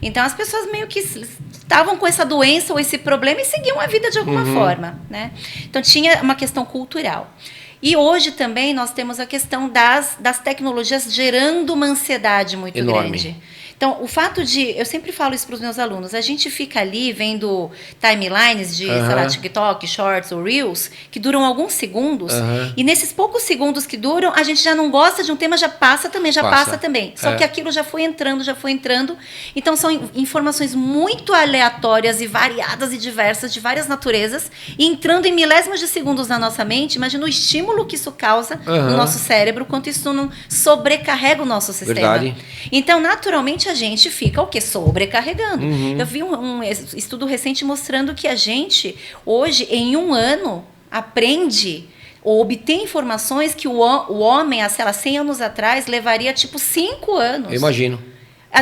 Então, as pessoas meio que estavam com essa doença ou esse problema e seguiam a vida de alguma forma. Né? Então, tinha uma questão cultural. E hoje também nós temos a questão das tecnologias gerando uma ansiedade muito enorme. grande. Então, o fato eu sempre falo isso para os meus alunos, a gente fica ali vendo timelines de, sei lá, TikTok, Shorts ou Reels, que duram alguns segundos, e nesses poucos segundos que duram, a gente já não gosta de um tema, já passa também. Só que aquilo já foi entrando. Então, são informações muito aleatórias e variadas e diversas, de várias naturezas, e entrando em milésimos de segundos na nossa mente. Imagina o estímulo que isso causa no nosso cérebro, quanto isso não sobrecarrega o nosso sistema. Verdade. Então, naturalmente, a gente fica o quê? Sobrecarregando. Eu vi um estudo recente mostrando que a gente, hoje, em um ano, aprende ou obtém informações que o homem, há, sei lá, 100 anos atrás, levaria, 5 anos. Eu imagino.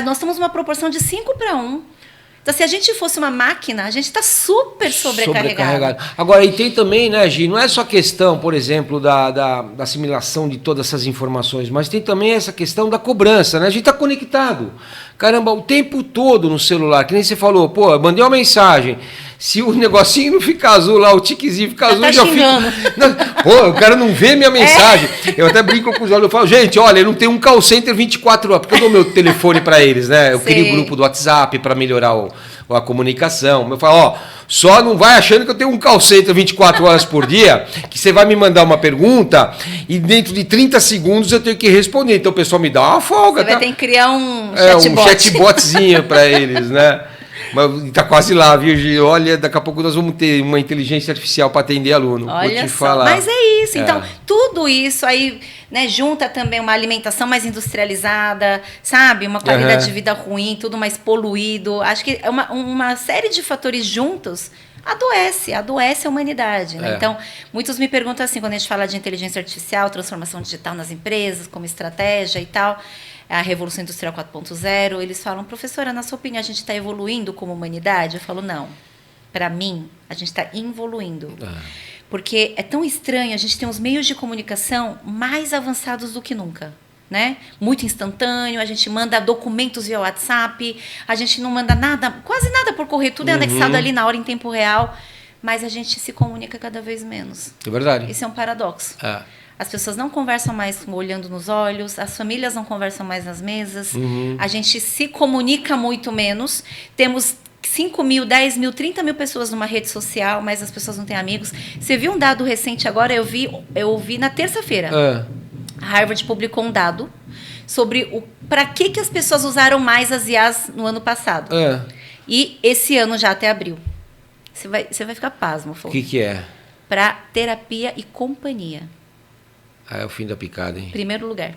Nós temos uma proporção de 5-1. Então, se a gente fosse uma máquina, a gente está super sobrecarregado. Agora, e tem também, né, Gi, não é só questão, por exemplo, da assimilação de todas essas informações, mas tem também essa questão da cobrança, né? A gente está conectado, caramba, o tempo todo no celular, que nem você falou, pô, eu mandei uma mensagem, se o negocinho não ficar azul lá, o tiquezinho fica azul, tá já xingando. fica... Pô, o cara não vê minha mensagem. Eu até brinco com os olhos, eu falo, gente, olha, eu não tenho um call center 24 horas, porque eu dou meu telefone para eles, né? Eu crio um grupo do WhatsApp para melhorar a comunicação. Eu falo, ó, só não vai achando que eu tenho um call center 24 horas por dia, que você vai me mandar uma pergunta e dentro de 30 segundos eu tenho que responder. Então o pessoal me dá uma folga. Você vai ter que criar um chatbot. Um chatbotzinho para eles, né? Mas tá quase lá, viu, Gi? Olha, daqui a pouco nós vamos ter uma inteligência artificial para atender aluno. Olha vou te só, falar. mas é isso. Então, tudo isso aí, né, junta também uma alimentação mais industrializada, sabe? Uma qualidade de vida ruim, tudo mais poluído. Acho que é uma série de fatores juntos adoece a humanidade. Né? Então, muitos me perguntam assim, quando a gente fala de inteligência artificial, transformação digital nas empresas, como estratégia e tal, a Revolução Industrial 4.0, eles falam, professora, na sua opinião, a gente está evoluindo como humanidade? Eu falo, não. Para mim, a gente está involuindo. Porque é tão estranho, a gente tem os meios de comunicação mais avançados do que nunca. Né? Muito instantâneo, a gente manda documentos via WhatsApp, a gente não manda nada, quase nada por correio, tudo é anexado ali na hora, em tempo real, mas a gente se comunica cada vez menos. É verdade. Isso é um paradoxo. As pessoas não conversam mais olhando nos olhos, as famílias não conversam mais nas mesas, a gente se comunica muito menos, temos 5 mil, 10 mil, 30 mil pessoas numa rede social, mas as pessoas não têm amigos. Você viu um dado recente agora? Eu vi na terça-feira. A Harvard publicou um dado sobre para que as pessoas usaram mais as IAs no ano passado. E esse ano já até abril. Você vai ficar pasmo, Fô. O que é? Para terapia e companhia. É o fim da picada, hein? Primeiro lugar.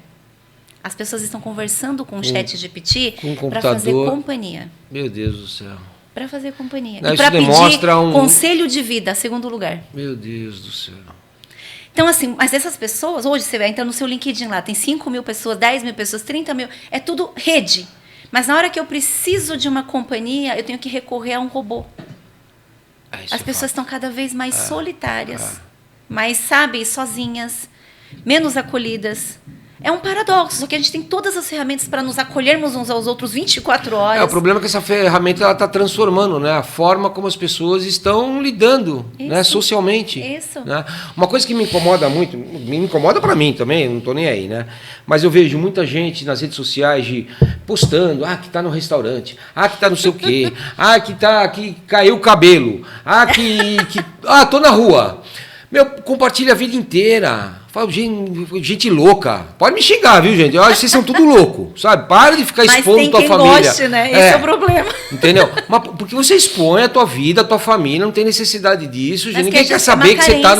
As pessoas estão conversando com o chat GPT um para fazer companhia. Meu Deus do céu. Para fazer companhia. Não, e para pedir demonstra conselho de vida, segundo lugar. Meu Deus do céu. Então, assim, mas essas pessoas, hoje você vai entrar no seu LinkedIn lá, tem 5 mil pessoas, 10 mil pessoas, 30 mil, é tudo rede. Mas na hora que eu preciso de uma companhia, eu tenho que recorrer a um robô. As pessoas estão cada vez mais solitárias, mais, sabe, sozinhas, menos acolhidas. É um paradoxo, só que a gente tem todas as ferramentas para nos acolhermos uns aos outros 24 horas. O problema é que essa ferramenta está transformando, né, a forma como as pessoas estão lidando, né, socialmente. Isso. Né? Uma coisa que me incomoda muito, me incomoda para mim também, não estou nem aí, né? Mas eu vejo muita gente nas redes sociais postando, que está no restaurante, que está não sei o quê, que caiu o cabelo, tô na rua. Meu, compartilha a vida inteira. Falo, gente louca. Pode me xingar, viu, gente? Eu acho que vocês são tudo louco, sabe? Para de ficar expondo tua família. Mas tem quem goste, né? Esse é o problema. Entendeu? Mas porque você expõe a tua vida, a tua família, não tem necessidade disso. Gente. Ninguém quer saber que você tá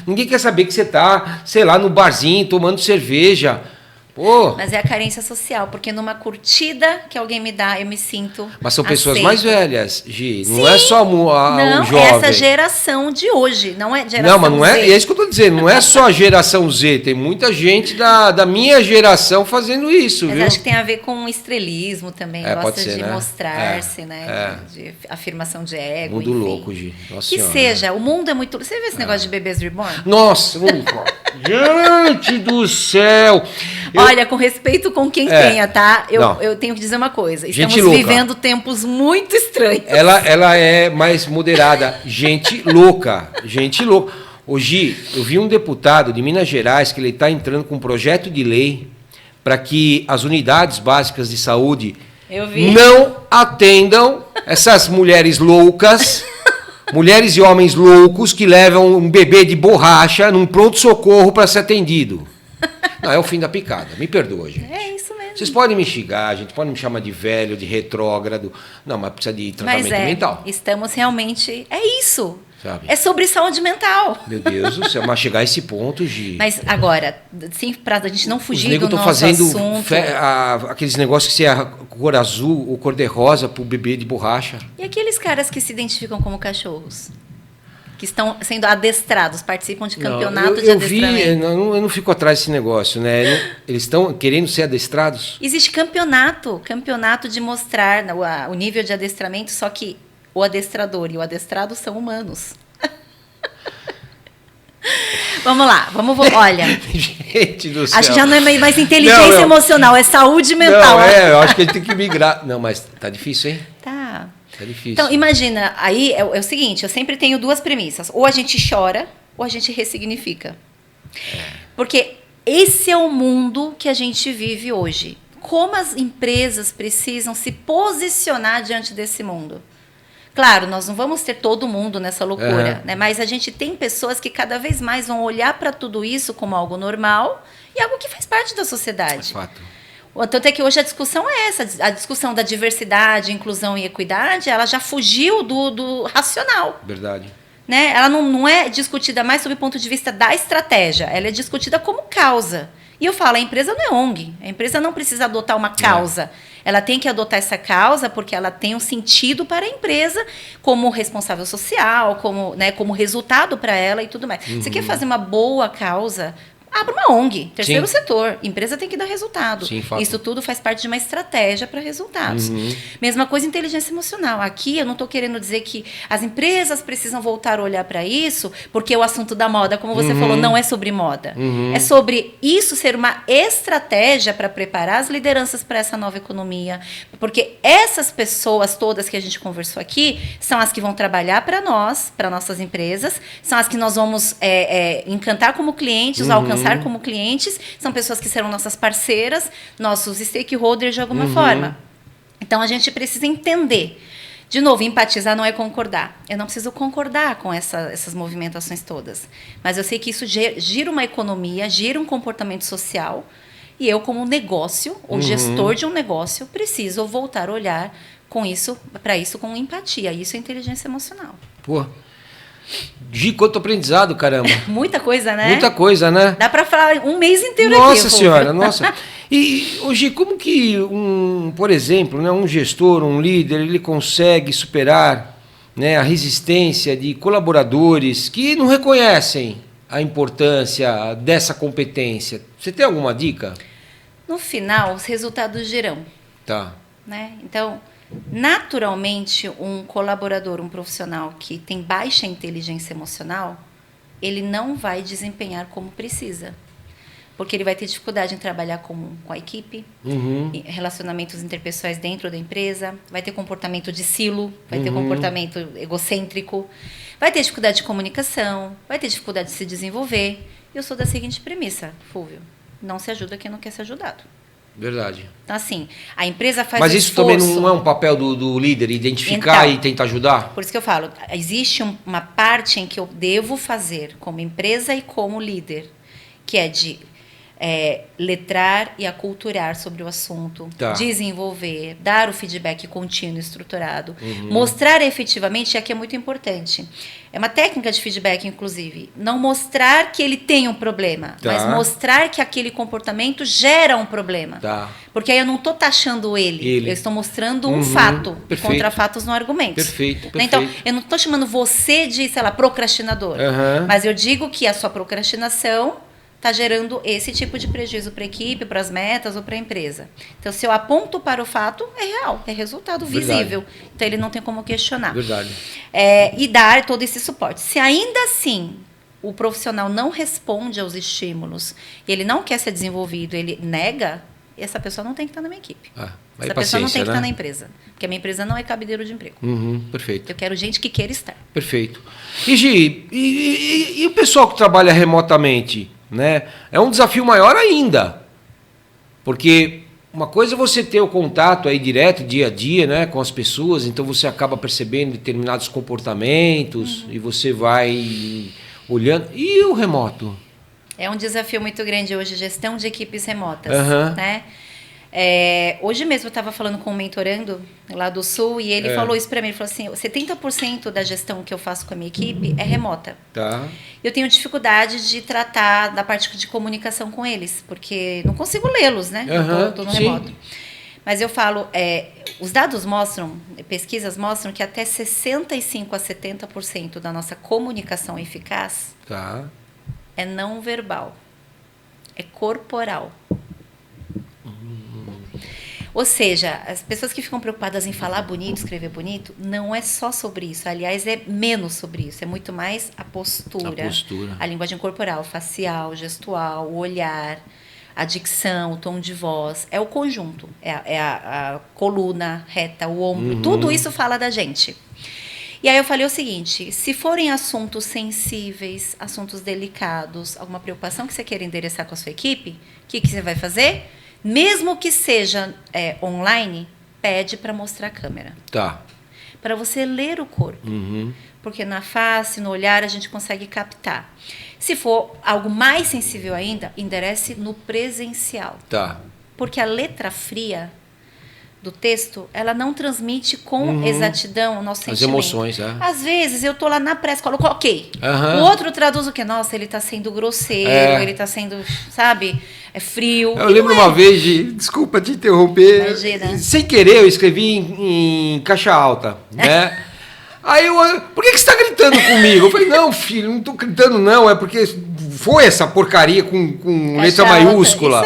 ninguém quer saber que você tá, sei lá, no barzinho, tomando cerveja. Pô. Mas é a carência social, porque numa curtida que alguém me dá, eu me sinto Mas são pessoas aceita. mais velhas, Gi. Sim. Não é só o jovem. Essa geração de hoje, não é geração Não, mas não é, Z. é isso que eu tô dizendo, não é só a geração Z, tem muita gente da minha geração fazendo isso, Mas viu? acho que tem a ver com estrelismo também, Pode gosta ser, de né? mostrar-se, né? De afirmação de ego, Mundo enfim. louco, Gi. Nossa Que senhora. seja, o mundo é muito... Você vê esse negócio de bebês reborn? Nossa, gente do céu. Olha, com respeito com quem tenha, tá? Não. Eu tenho que dizer uma coisa. Gente Estamos louca. vivendo tempos muito estranhos. Ela é mais moderada. Gente louca. Gente louca. Hoje, eu vi um deputado de Minas Gerais que ele está entrando com um projeto de lei para que as unidades básicas de saúde Eu vi. não atendam essas mulheres loucas, mulheres e homens loucos que levam um bebê de borracha num pronto-socorro para ser atendido. Não, é o fim da picada. Me perdoa, gente. É isso mesmo. Vocês podem me xingar, gente, podem me chamar de velho, de retrógrado. Não, mas precisa de tratamento Mas mental. estamos realmente... É isso. Sabe? É sobre saúde mental. Meu Deus do céu, mas chegar a esse ponto, Gi. Mas agora, sim, pra gente não Os fugir negros do estão nosso fazendo assunto. aqueles negócios que você é a cor azul ou cor de rosa pro bebê de borracha. E aqueles caras que se identificam como cachorros? Que estão sendo adestrados, participam de campeonato de eu vi, adestramento. eu não fico atrás desse negócio, né? Eles estão querendo ser adestrados. Existe campeonato de mostrar o nível de adestramento, só que o adestrador e o adestrado são humanos. Vamos lá, olha. Gente do céu. Acho que já não é mais inteligência Não. emocional, é saúde mental. Não, eu acho que a gente tem que migrar. Não, mas tá difícil, hein? Tá. Tá difícil. Então, imagina, aí é o seguinte, eu sempre tenho duas premissas. Ou a gente chora, ou a gente ressignifica. Porque esse é o mundo que a gente vive hoje. Como as empresas precisam se posicionar diante desse mundo? Claro, nós não vamos ter todo mundo nessa loucura, né? Mas a gente tem pessoas que cada vez mais vão olhar para tudo isso como algo normal e algo que faz parte da sociedade. É fato. Tanto é que hoje a discussão é essa, a discussão da diversidade, inclusão e equidade, ela já fugiu do racional. Verdade. Né? Ela não é discutida mais sob o ponto de vista da estratégia, ela é discutida como causa. E eu falo, a empresa não é ONG, a empresa não precisa adotar uma causa. Ela tem que adotar essa causa porque ela tem um sentido para a empresa como responsável social, como, né, como resultado para ela e tudo mais. Você quer fazer uma boa causa? Abra uma ONG, terceiro setor. Empresa tem que dar resultado. Sim, fato. Isso tudo faz parte de uma estratégia para resultados. Mesma coisa inteligência emocional. Aqui eu não estou querendo dizer que as empresas precisam voltar a olhar para isso, porque o assunto da moda, como você falou, não é sobre moda. É sobre isso ser uma estratégia para preparar as lideranças para essa nova economia. Porque essas pessoas todas que a gente conversou aqui são as que vão trabalhar para nós, para nossas empresas, são as que nós vamos encantar como clientes, alcançar como clientes, são pessoas que serão nossas parceiras, nossos stakeholders de alguma forma. Então, a gente precisa entender. De novo, empatizar não é concordar. Eu não preciso concordar com essas movimentações todas. Mas eu sei que isso gira uma economia, gira um comportamento social, e eu, como negócio, ou gestor de um negócio, preciso voltar a olhar para isso com empatia. Isso é inteligência emocional. Pô. Gi, quanto aprendizado, caramba. Muita coisa, né? Muita coisa, né? Dá para falar um mês inteiro aqui. Nossa senhora, nossa. E, Gi, como que, por exemplo, né, um gestor, um líder, ele consegue superar, né, a resistência de colaboradores que não reconhecem a importância dessa competência? Você tem alguma dica? No final, os resultados dirão. Tá. Né? Então, naturalmente, um colaborador, um profissional que tem baixa inteligência emocional, ele não vai desempenhar como precisa. Porque ele vai ter dificuldade em trabalhar com a equipe, em relacionamentos interpessoais dentro da empresa, vai ter comportamento de silo, vai ter comportamento egocêntrico, vai ter dificuldade de comunicação, vai ter dificuldade de se desenvolver. Eu sou da seguinte premissa, Fúvio: não se ajuda quem não quer ser ajudado. Verdade. Então, assim, a empresa faz Mas o isso esforço. também não é um papel do líder, identificar Então, e tentar ajudar? Por isso que eu falo, existe uma parte em que eu devo fazer como empresa e como líder. que é de letrar e aculturar sobre o assunto, Tá. desenvolver, dar o feedback contínuo, estruturado, mostrar efetivamente, e aqui é muito importante, é uma técnica de feedback, inclusive, não mostrar que ele tem um problema, Tá. mas mostrar que aquele comportamento gera um problema. Tá. Porque aí eu não estou taxando ele, eu estou mostrando um fato, perfeito. contra fatos não argumentos. Perfeito, Né? Então, perfeito. eu não estou chamando você de, sei lá, procrastinador, Aham. mas eu digo que a sua procrastinação está gerando esse tipo de prejuízo para a equipe, para as metas ou para a empresa. Então, se eu aponto para o fato, é real, é resultado Verdade. visível. Então, ele não tem como questionar. Verdade. E dar todo esse suporte. Se ainda assim o profissional não responde aos estímulos, ele não quer ser desenvolvido, ele nega, essa pessoa não tem que estar na minha equipe. Aí Essa pessoa não tem que né? estar na empresa. Porque a minha empresa não é cabideiro de emprego. Perfeito. Eu quero gente que queira estar. Perfeito. E Gi, e o pessoal que trabalha remotamente, né? É um desafio maior ainda. Porque uma coisa é você ter o contato aí direto, dia a dia, né, com as pessoas, então você acaba percebendo determinados comportamentos e você vai olhando. E o remoto? É um desafio muito grande hoje, gestão de equipes remotas. Aham. Né? Hoje mesmo eu estava falando com um mentorando lá do Sul e ele falou isso para mim, ele falou assim, 70% da gestão que eu faço com a minha equipe é remota. Tá. Eu tenho dificuldade de tratar da parte de comunicação com eles, porque não consigo lê-los, né? Eu tô no sim. remoto. Mas eu falo, os dados mostram, pesquisas mostram que até 65% a 70% da nossa comunicação eficaz Tá. é não verbal, é corporal. Ou seja, as pessoas que ficam preocupadas em falar bonito, escrever bonito, não é só sobre isso. Aliás, é menos sobre isso. É muito mais a postura, a linguagem corporal, facial, gestual, o olhar, a dicção, o tom de voz. É o conjunto. É a coluna reta, o ombro. Tudo isso fala da gente. E aí eu falei o seguinte, se forem assuntos sensíveis, assuntos delicados, alguma preocupação que você queira endereçar com a sua equipe, o que você vai fazer? Mesmo que seja online, pede para mostrar a câmera. Tá. Para você ler o corpo. Porque na face, no olhar, a gente consegue captar. Se for algo mais sensível ainda, enderece no presencial. Tá. Porque a letra fria do texto, ela não transmite com exatidão o nosso sentimento. As emoções, Às vezes, eu tô lá na pressa, coloco ok. Aham. O outro traduz o quê? Nossa, ele tá sendo grosseiro, ele tá sendo, sabe, frio. Eu lembro uma vez, desculpa te interromper, Imagina. sem querer eu escrevi em caixa alta, né? Aí por que você está gritando comigo? Eu falei, não, filho, não estou gritando não, é porque foi essa porcaria com letra Caixa alta. maiúscula.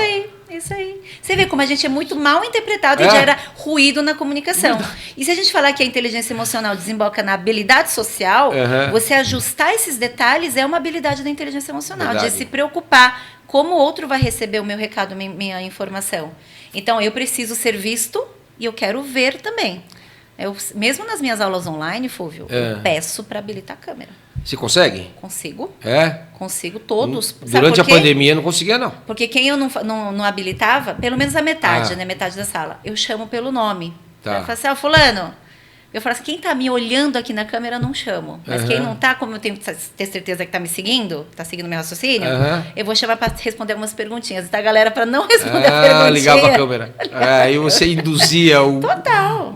Isso aí. Você vê como a gente é muito mal interpretado e É. gera ruído na comunicação. E se a gente falar que a inteligência emocional desemboca na habilidade social, você ajustar esses detalhes é uma habilidade da inteligência emocional, Verdade. de se preocupar como o outro vai receber o meu recado, minha informação. Então, eu preciso ser visto e eu quero ver também. Mesmo nas minhas aulas online, Fúvio, eu peço para habilitar a câmera. Você consegue? Consigo. Consigo todos. Sabe Durante por quê? a pandemia eu não conseguia, não. Porque quem eu não habilitava, pelo menos a metade, né? Metade da sala, eu chamo pelo nome. Tá. Eu falo assim, fulano. Eu falo assim, quem tá me olhando aqui na câmera, eu não chamo. Mas quem não tá, como eu tenho que ter certeza que tá me seguindo, tá seguindo meu raciocínio, eu vou chamar para responder algumas perguntinhas. Então a galera, para não responder a perguntinha... ligava a câmera. Aí você induzia o... Total.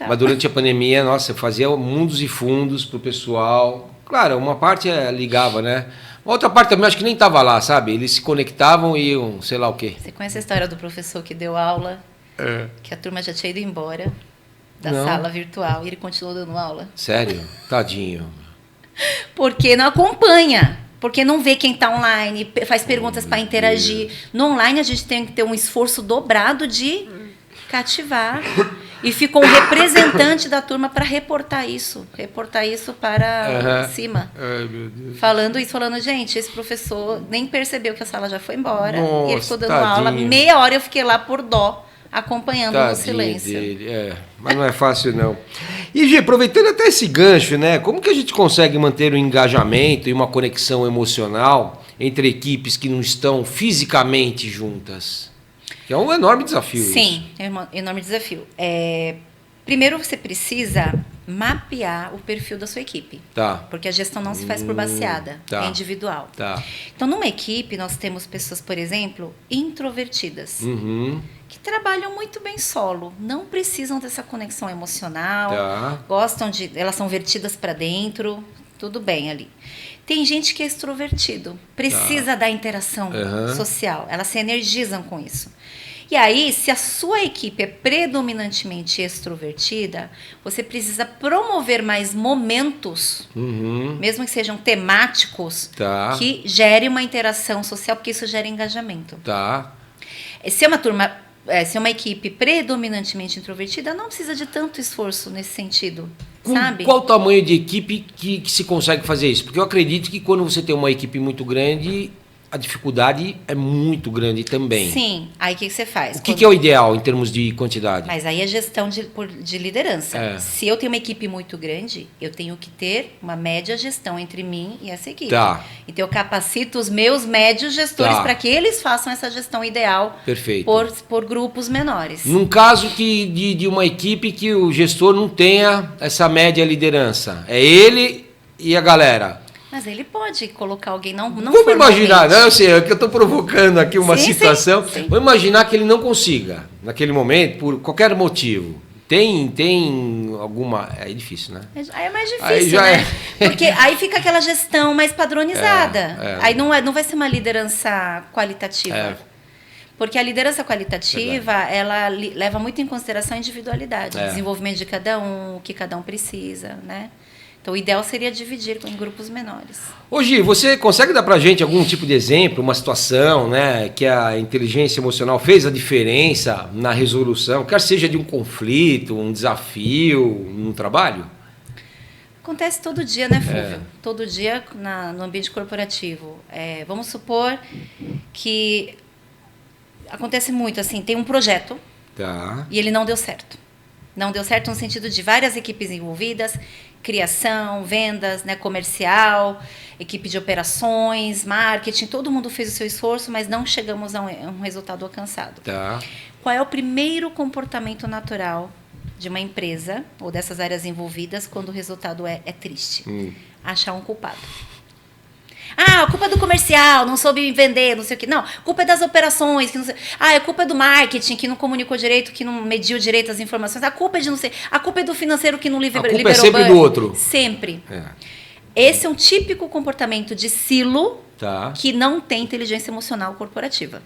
Mas durante a pandemia, nossa, eu fazia mundos e fundos pro pessoal. Claro, uma parte ligava, né? Uma outra parte também, acho que nem tava lá, sabe? Eles se conectavam e iam, sei lá o quê. Você conhece a história do professor que deu aula, que a turma já tinha ido embora da sala virtual e ele continuou dando aula? Sério? Tadinho. Porque não acompanha. Porque não vê quem está online, faz perguntas para interagir. No online, a gente tem que ter um esforço dobrado de cativar. E ficou um representante da turma para reportar isso para cima. Ai, meu Deus. Falando, gente, esse professor nem percebeu que a sala já foi embora. Nossa, e ele ficou dando tadinho. aula. Meia hora eu fiquei lá por dó, acompanhando no silêncio. Dele. Mas não é fácil, não. E, Gi, aproveitando até esse gancho, né? Como que a gente consegue manter um engajamento e uma conexão emocional entre equipes que não estão fisicamente juntas? Que é um enorme desafio. Sim, é um enorme desafio. Primeiro você precisa mapear o perfil da sua equipe. Tá. Porque a gestão não se faz por baseada, tá. é individual. Tá. Então, numa equipe, nós temos pessoas, por exemplo, introvertidas, Uhum. que trabalham muito bem solo, não precisam dessa conexão emocional, Tá. gostam de... Elas são vertidas para dentro, tudo bem ali. Tem gente que é extrovertido, precisa da interação Aham. social, elas se energizam com isso. E aí, se a sua equipe é predominantemente extrovertida, você precisa promover mais momentos, Uhum. mesmo que sejam temáticos, Tá. que gere uma interação social, porque isso gera engajamento. Tá. Se é uma equipe predominantemente introvertida, não precisa de tanto esforço nesse sentido, Com sabe? qual tamanho de equipe que se consegue fazer isso? Porque eu acredito que quando você tem uma equipe muito grande, a dificuldade é muito grande também. Sim, aí o que você faz? O que é o ideal em termos de quantidade? Mas aí é gestão de liderança. É. Se eu tenho uma equipe muito grande, eu tenho que ter uma média gestão entre mim e essa equipe. Tá. Então eu capacito os meus médios gestores Tá. para que eles façam essa gestão ideal Perfeito. por grupos menores. Num caso de uma equipe que o gestor não tenha essa média liderança, é ele e a galera. Mas ele pode colocar alguém, não Vamos imaginar, né? formalmente. Eu sei, é que eu estou provocando aqui uma Sim, situação. sim. Vamos imaginar que ele não consiga, naquele momento, por qualquer motivo. Tem alguma... É difícil, né? Aí é mais difícil, Aí já né? é. Porque aí fica aquela gestão mais padronizada. É. Aí não vai ser uma liderança qualitativa. É. Porque a liderança qualitativa, ela leva muito em consideração a individualidade, É. o desenvolvimento de cada um, o que cada um precisa, né? Então, o ideal seria dividir em grupos menores. Ô Gi, você consegue dar pra gente algum tipo de exemplo, uma situação, né, que a inteligência emocional fez a diferença na resolução, quer seja de um conflito, um desafio no trabalho? Acontece todo dia, né, Fúvio? Todo dia no ambiente corporativo. Vamos supor que acontece muito, assim, tem um projeto Tá. e ele não deu certo. Não deu certo no sentido de várias equipes envolvidas, criação, vendas, né, comercial, equipe de operações, marketing, todo mundo fez o seu esforço, mas não chegamos a um resultado alcançado. Tá. Qual é o primeiro comportamento natural de uma empresa ou dessas áreas envolvidas quando o resultado é triste? Achar um culpado. Ah, a culpa é do comercial, não soube vender, não sei o quê. Não, a culpa é das operações, que não sei. Ah, a culpa é do marketing, que não comunicou direito, que não mediu direito as informações. A culpa é de não sei. A culpa é do financeiro que não liberou. A culpa é sempre do outro. Sempre. É. Esse é um típico comportamento de silo Tá. que não tem inteligência emocional corporativa.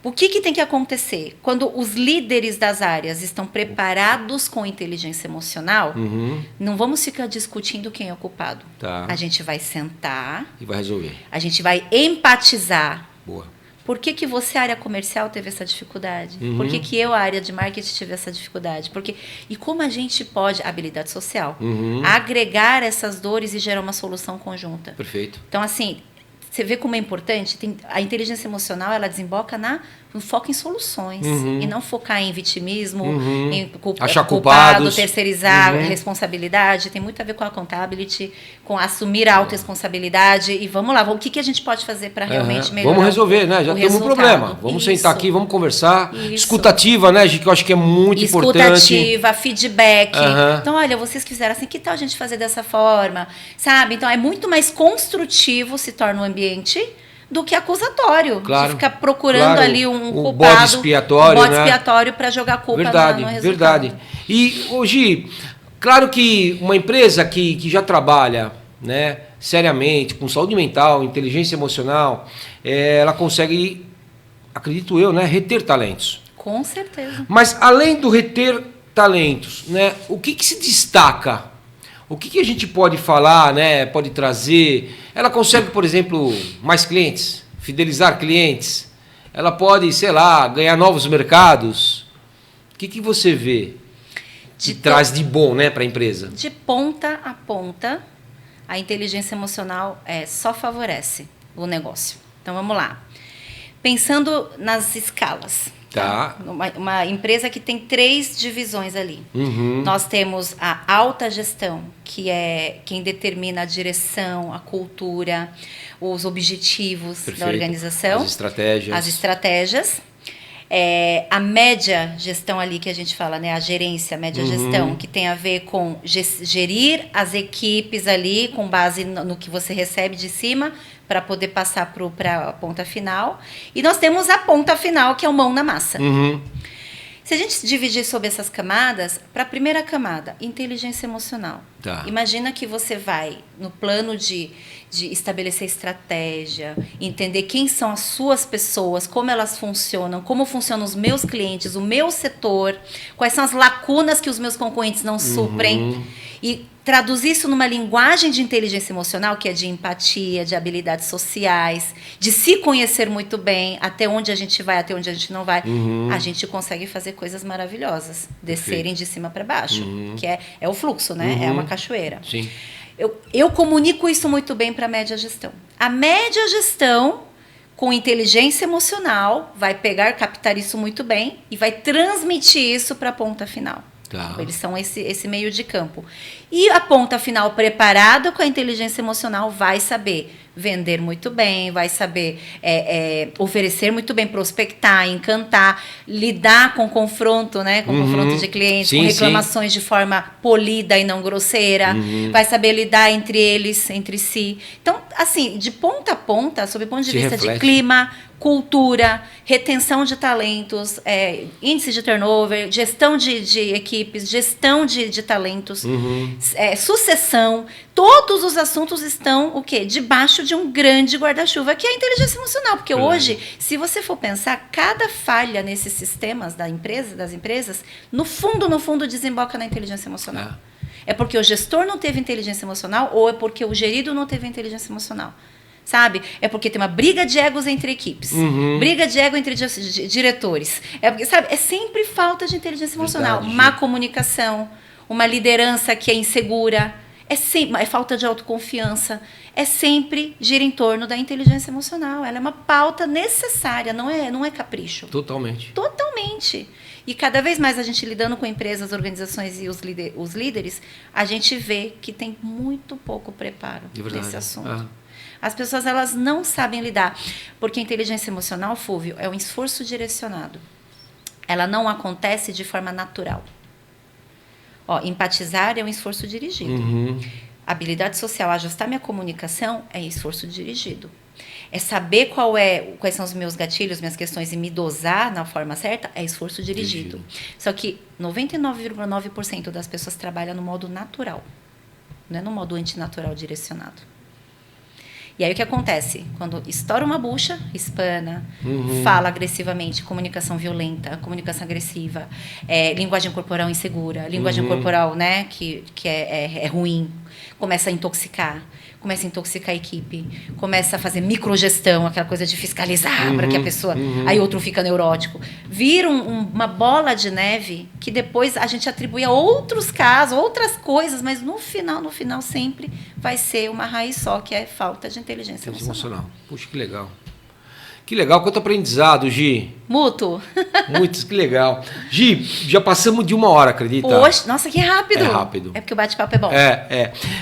O que tem que acontecer? Quando os líderes das áreas estão preparados com inteligência emocional, não vamos ficar discutindo quem é o culpado. Tá. A gente vai sentar, E vai resolver. a gente vai empatizar. Boa. Por que você, área comercial, teve essa dificuldade? Por que eu, a área de marketing, tive essa dificuldade? E como a gente pode, habilidade social, agregar essas dores e gerar uma solução conjunta? Perfeito. Então, assim, você vê como é importante, a inteligência emocional, ela desemboca no foco em soluções, e não focar em vitimismo, em Achar culpado, culpados. terceirizar responsabilidade. Tem muito a ver com a accountability, com assumir a autorresponsabilidade. E vamos lá, o que a gente pode fazer para realmente melhorar? Vamos resolver, né? Já o temos um resultado. problema. Vamos Isso. sentar aqui, vamos conversar. Isso. Escutativa, né, Gi, que eu acho que é muito importante. Escutativa, feedback. Aham. Então, olha, vocês quiseram assim, que tal a gente fazer dessa forma? Sabe? Então, é muito mais construtivo se torna o ambiente do que acusatório. Claro. De ficar procurando Claro. ali um O culpado. bode expiatório, um bode né? expiatório para jogar culpa Verdade, no resultado. verdade. E, Gi, claro que uma empresa que já trabalha, né, seriamente, com saúde mental, inteligência emocional, ela consegue, acredito eu, né, reter talentos. Com certeza. Mas além do reter talentos, né, o que se destaca? O que a gente pode falar, né, pode trazer? Ela consegue, por exemplo, mais clientes, fidelizar clientes. Ela pode, sei lá, ganhar novos mercados. O que você vê que traz de bom, né, para a empresa? De ponta a ponta, a inteligência emocional só favorece o negócio. Então, vamos lá. Pensando nas escalas. Tá. Uma empresa que tem 3 divisões ali. Nós temos a alta gestão, que é quem determina a direção, a cultura, os objetivos Perfeito. da organização. As estratégias. As estratégias. A média gestão ali que a gente fala, né? A gerência, a média gestão, que tem a ver com gerir as equipes ali com base no que você recebe de cima para poder passar para a ponta final. E nós temos a ponta final, que é o mão na massa. Se a gente dividir sobre essas camadas, para a primeira camada, inteligência emocional. Tá. Imagina que você vai no plano de estabelecer estratégia, entender quem são as suas pessoas, como elas funcionam, como funcionam os meus clientes, o meu setor, quais são as lacunas que os meus concorrentes não suprem. E traduzir isso numa linguagem de inteligência emocional, que é de empatia, de habilidades sociais, de se conhecer muito bem, até onde a gente vai, até onde a gente não vai, a gente consegue fazer coisas maravilhosas, descerem de cima para baixo, que é o fluxo, né? É uma cachoeira. Sim. Eu comunico isso muito bem para a média gestão. A média gestão, com inteligência emocional, vai captar isso muito bem e vai transmitir isso para a ponta final. Tá. Eles são esse meio de campo. E a ponta final, preparada com a inteligência emocional, vai saber vender muito bem, vai saber oferecer muito bem, prospectar, encantar, lidar com confronto, né? Com confronto de clientes, Sim, com reclamações de forma polida e não grosseira, vai saber lidar entre eles, entre si. Então, assim, de ponta a ponta, sob o ponto de vista de clima, cultura, retenção de talentos, índice de turnover, gestão de equipes, gestão de talentos, sucessão, todos os assuntos estão o quê? Debaixo de um grande guarda-chuva, que é a inteligência emocional. Porque hoje, se você for pensar, cada falha nesses sistemas das empresas, no fundo, desemboca na inteligência emocional. É porque o gestor não teve inteligência emocional ou é porque o gerido não teve inteligência emocional. Sabe? É porque tem uma briga de egos entre equipes, briga de ego entre diretores. É porque, sabe, é sempre falta de inteligência emocional, má comunicação, uma liderança que é insegura, é falta de autoconfiança, sempre gira em torno da inteligência emocional. Ela é uma pauta necessária, não é capricho. Totalmente. E cada vez mais a gente lidando com empresas, organizações e os líderes, a gente vê que tem muito pouco preparo nesse assunto. As pessoas, elas não sabem lidar, porque a inteligência emocional, Fúvio, é um esforço direcionado. Ela não acontece de forma natural. Empatizar é um esforço dirigido. Habilidade social, ajustar minha comunicação é esforço dirigido. É saber quais são os meus gatilhos, minhas questões e me dosar na forma certa, é esforço dirigido. Só que 99,9% das pessoas trabalham no modo natural, não é no modo antinatural direcionado. E aí o que acontece? Quando estoura uma bucha, espana, fala agressivamente, comunicação violenta, comunicação agressiva, linguagem corporal insegura, linguagem corporal, né, que é ruim, começa a intoxicar a equipe, começa a fazer microgestão, aquela coisa de fiscalizar para que a pessoa... Aí outro fica neurótico. Vira uma bola de neve que depois a gente atribui a outros casos, outras coisas, mas no final sempre vai ser uma raiz só, que é falta de inteligência emocional. Puxa, que legal. Que legal, quanto aprendizado, Gi. Mútuo. Muito, que legal. Gi, já passamos de 1 hora, acredita? Poxa, nossa, que rápido. É rápido. É porque o bate-papo é bom.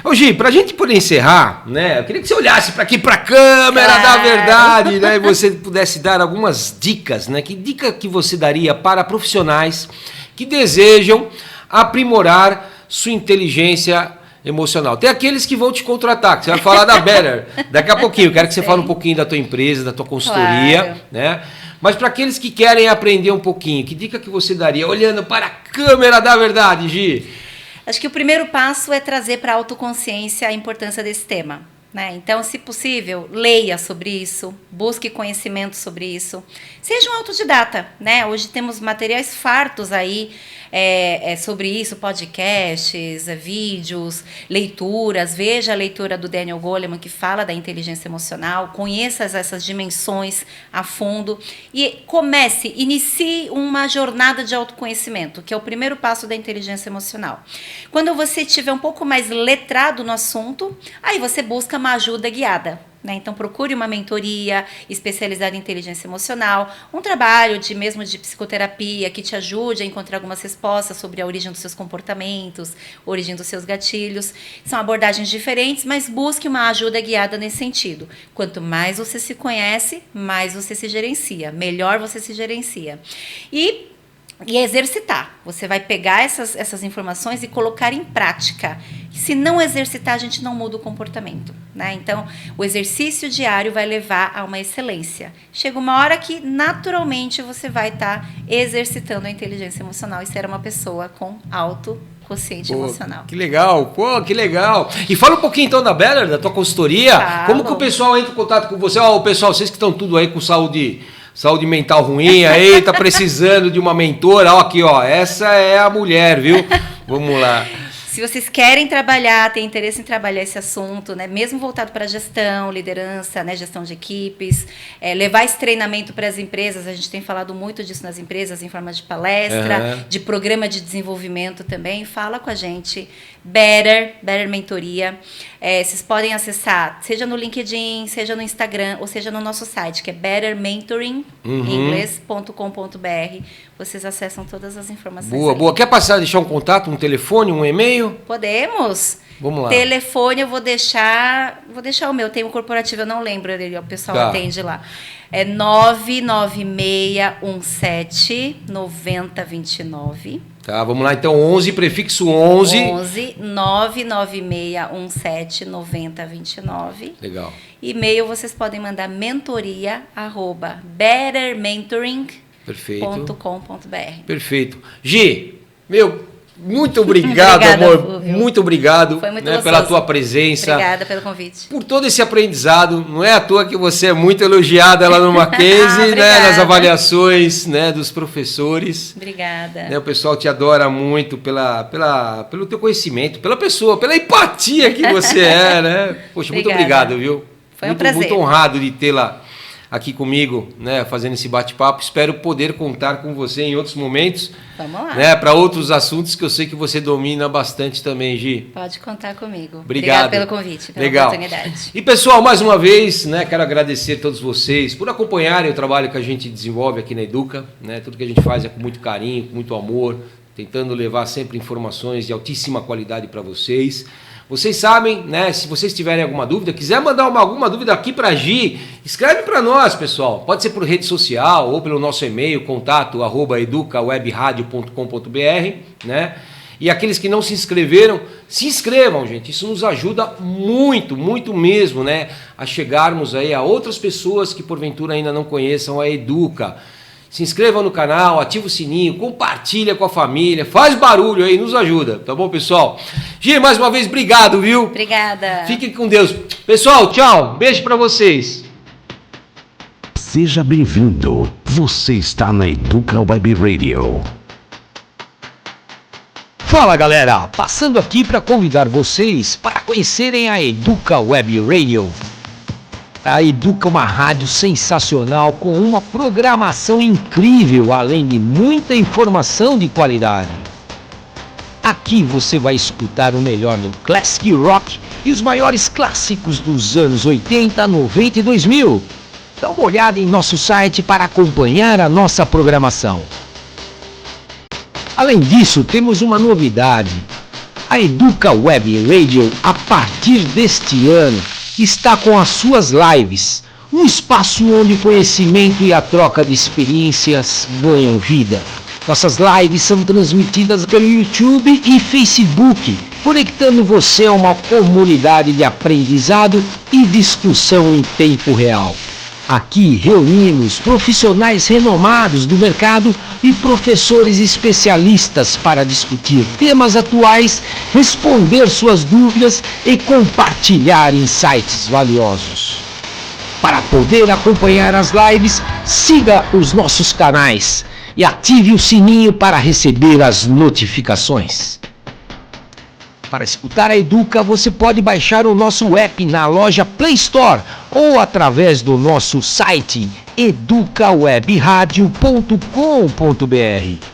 Ô, Gi, pra gente poder encerrar, né, eu queria que você olhasse para aqui, pra câmera da verdade, né, e você pudesse dar algumas dicas, né? Que dica que você daria para profissionais que desejam aprimorar sua inteligência emocional? Tem aqueles que vão te contratar, que você vai falar da Better daqui a pouquinho. Eu quero que você fale um pouquinho da tua empresa, da tua consultoria, né? Mas para aqueles que querem aprender um pouquinho, que dica que você daria olhando para a câmera da verdade, Gi? Acho que o primeiro passo é trazer para a autoconsciência a importância desse tema, né? Então, se possível, leia sobre isso, busque conhecimento sobre isso. Seja um autodidata, né? Hoje temos materiais fartos aí sobre isso, podcasts, vídeos, leituras. Veja a leitura do Daniel Goleman, que fala da inteligência emocional. Conheça essas dimensões a fundo e inicie uma jornada de autoconhecimento, que é o primeiro passo da inteligência emocional. Quando você estiver um pouco mais letrado no assunto, aí você busca uma ajuda guiada. né? Então procure uma mentoria especializada em inteligência emocional, um trabalho mesmo de psicoterapia que te ajude a encontrar algumas respostas sobre a origem dos seus comportamentos, origem dos seus gatilhos. São abordagens diferentes, mas busque uma ajuda guiada nesse sentido. Quanto mais você se conhece, mais você se gerencia, melhor você se gerencia. E exercitar. Você vai pegar essas informações e colocar em prática. Se não exercitar, a gente não muda o comportamento, né? Então, o exercício diário vai levar a uma excelência. Chega uma hora que, naturalmente, você vai estar exercitando a inteligência emocional e ser uma pessoa com alto quociente emocional. Que legal, que legal. E fala um pouquinho então da Better, da tua consultoria. Como que o pessoal entra em contato com você? Ó, o pessoal, vocês que estão tudo aí com saúde mental ruim, aí tá precisando de uma mentora, ó, aqui, ó, essa é a mulher, viu? Vamos lá. Se vocês querem trabalhar, têm interesse em trabalhar esse assunto, né, mesmo voltado para gestão, liderança, né, gestão de equipes, levar esse treinamento para as empresas, a gente tem falado muito disso nas empresas, em forma de palestra, de programa de desenvolvimento também, fala com a gente, Better Mentoria. Vocês podem acessar, seja no LinkedIn, seja no Instagram, ou seja no nosso site, que é bettermentoring, em inglês.com.br. Vocês acessam todas as informações. Boa. Quer deixar um contato, um telefone, um e-mail? Podemos. Vamos lá. Telefone eu vou deixar o meu, tem um corporativo, eu não lembro, o pessoal atende lá. É 99617-9029. Tá, vamos lá então, 11, prefixo 11. 99617-9029. Legal. E-mail vocês podem mandar mentoria@bettermentoring.com.br. Perfeito. Gi, muito obrigado, obrigada, amor. Fúvio. Muito obrigado, foi muito pela tua presença. Obrigada pelo convite. Por todo esse aprendizado. Não é à toa que você é muito elogiada lá no Mackenzie, né, nas avaliações, né, dos professores. Obrigada. Né, o pessoal te adora muito pelo teu conhecimento, pela pessoa, pela empatia que você é, né? Poxa, muito obrigado, viu? Foi um prazer. Muito honrado de tê-la aqui comigo, né, fazendo esse bate-papo. Espero poder contar com você em outros momentos. Vamos lá. Né, para outros assuntos que eu sei que você domina bastante também, Gi. Pode contar comigo. Obrigado pelo convite, pela Legal. oportunidade. E pessoal, mais uma vez, né, quero agradecer a todos vocês por acompanharem o trabalho que a gente desenvolve aqui na Educa. Né, tudo que a gente faz é com muito carinho, com muito amor, tentando levar sempre informações de altíssima qualidade para vocês. Vocês sabem, né? Se vocês tiverem alguma dúvida, quiser mandar alguma dúvida aqui para a Gi, escreve para nós, pessoal. Pode ser por rede social ou pelo nosso e-mail, contato@educawebradio.com.br, né? E aqueles que não se inscreveram, se inscrevam, gente. Isso nos ajuda muito, muito mesmo, né? A chegarmos aí a outras pessoas que porventura ainda não conheçam a Educa. Se inscreva no canal, ativa o sininho, compartilha com a família, faz barulho aí, nos ajuda, tá bom, pessoal? Gi, mais uma vez, obrigado, viu? Obrigada. Fiquem com Deus. Pessoal, tchau, beijo pra vocês. Seja bem-vindo. Você está na Educa Web Radio. Fala galera, passando aqui para convidar vocês para conhecerem a Educa Web Radio. A Educa é uma rádio sensacional com uma programação incrível, além de muita informação de qualidade. Aqui você vai escutar o melhor do Classic Rock e os maiores clássicos dos anos 80, 90 e 2000. Dá uma olhada em nosso site para acompanhar a nossa programação. Além disso, temos uma novidade. A Educa Web Radio, a partir deste ano, está com as suas lives, um espaço onde o conhecimento e a troca de experiências ganham vida. Nossas lives são transmitidas pelo YouTube e Facebook, conectando você a uma comunidade de aprendizado e discussão em tempo real. Aqui reunimos profissionais renomados do mercado e professores especialistas para discutir temas atuais, responder suas dúvidas e compartilhar insights valiosos. Para poder acompanhar as lives, siga os nossos canais e ative o sininho para receber as notificações. Para escutar a Educa, você pode baixar o nosso app na loja Play Store ou através do nosso site educawebradio.com.br.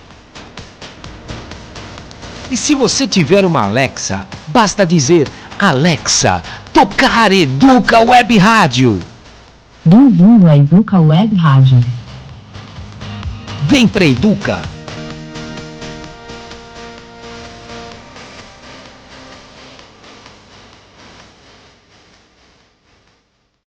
E se você tiver uma Alexa, basta dizer: Alexa, Tocar Educa Web Rádio. Bem-vindo à Educa Web Rádio. Vem pra Educa.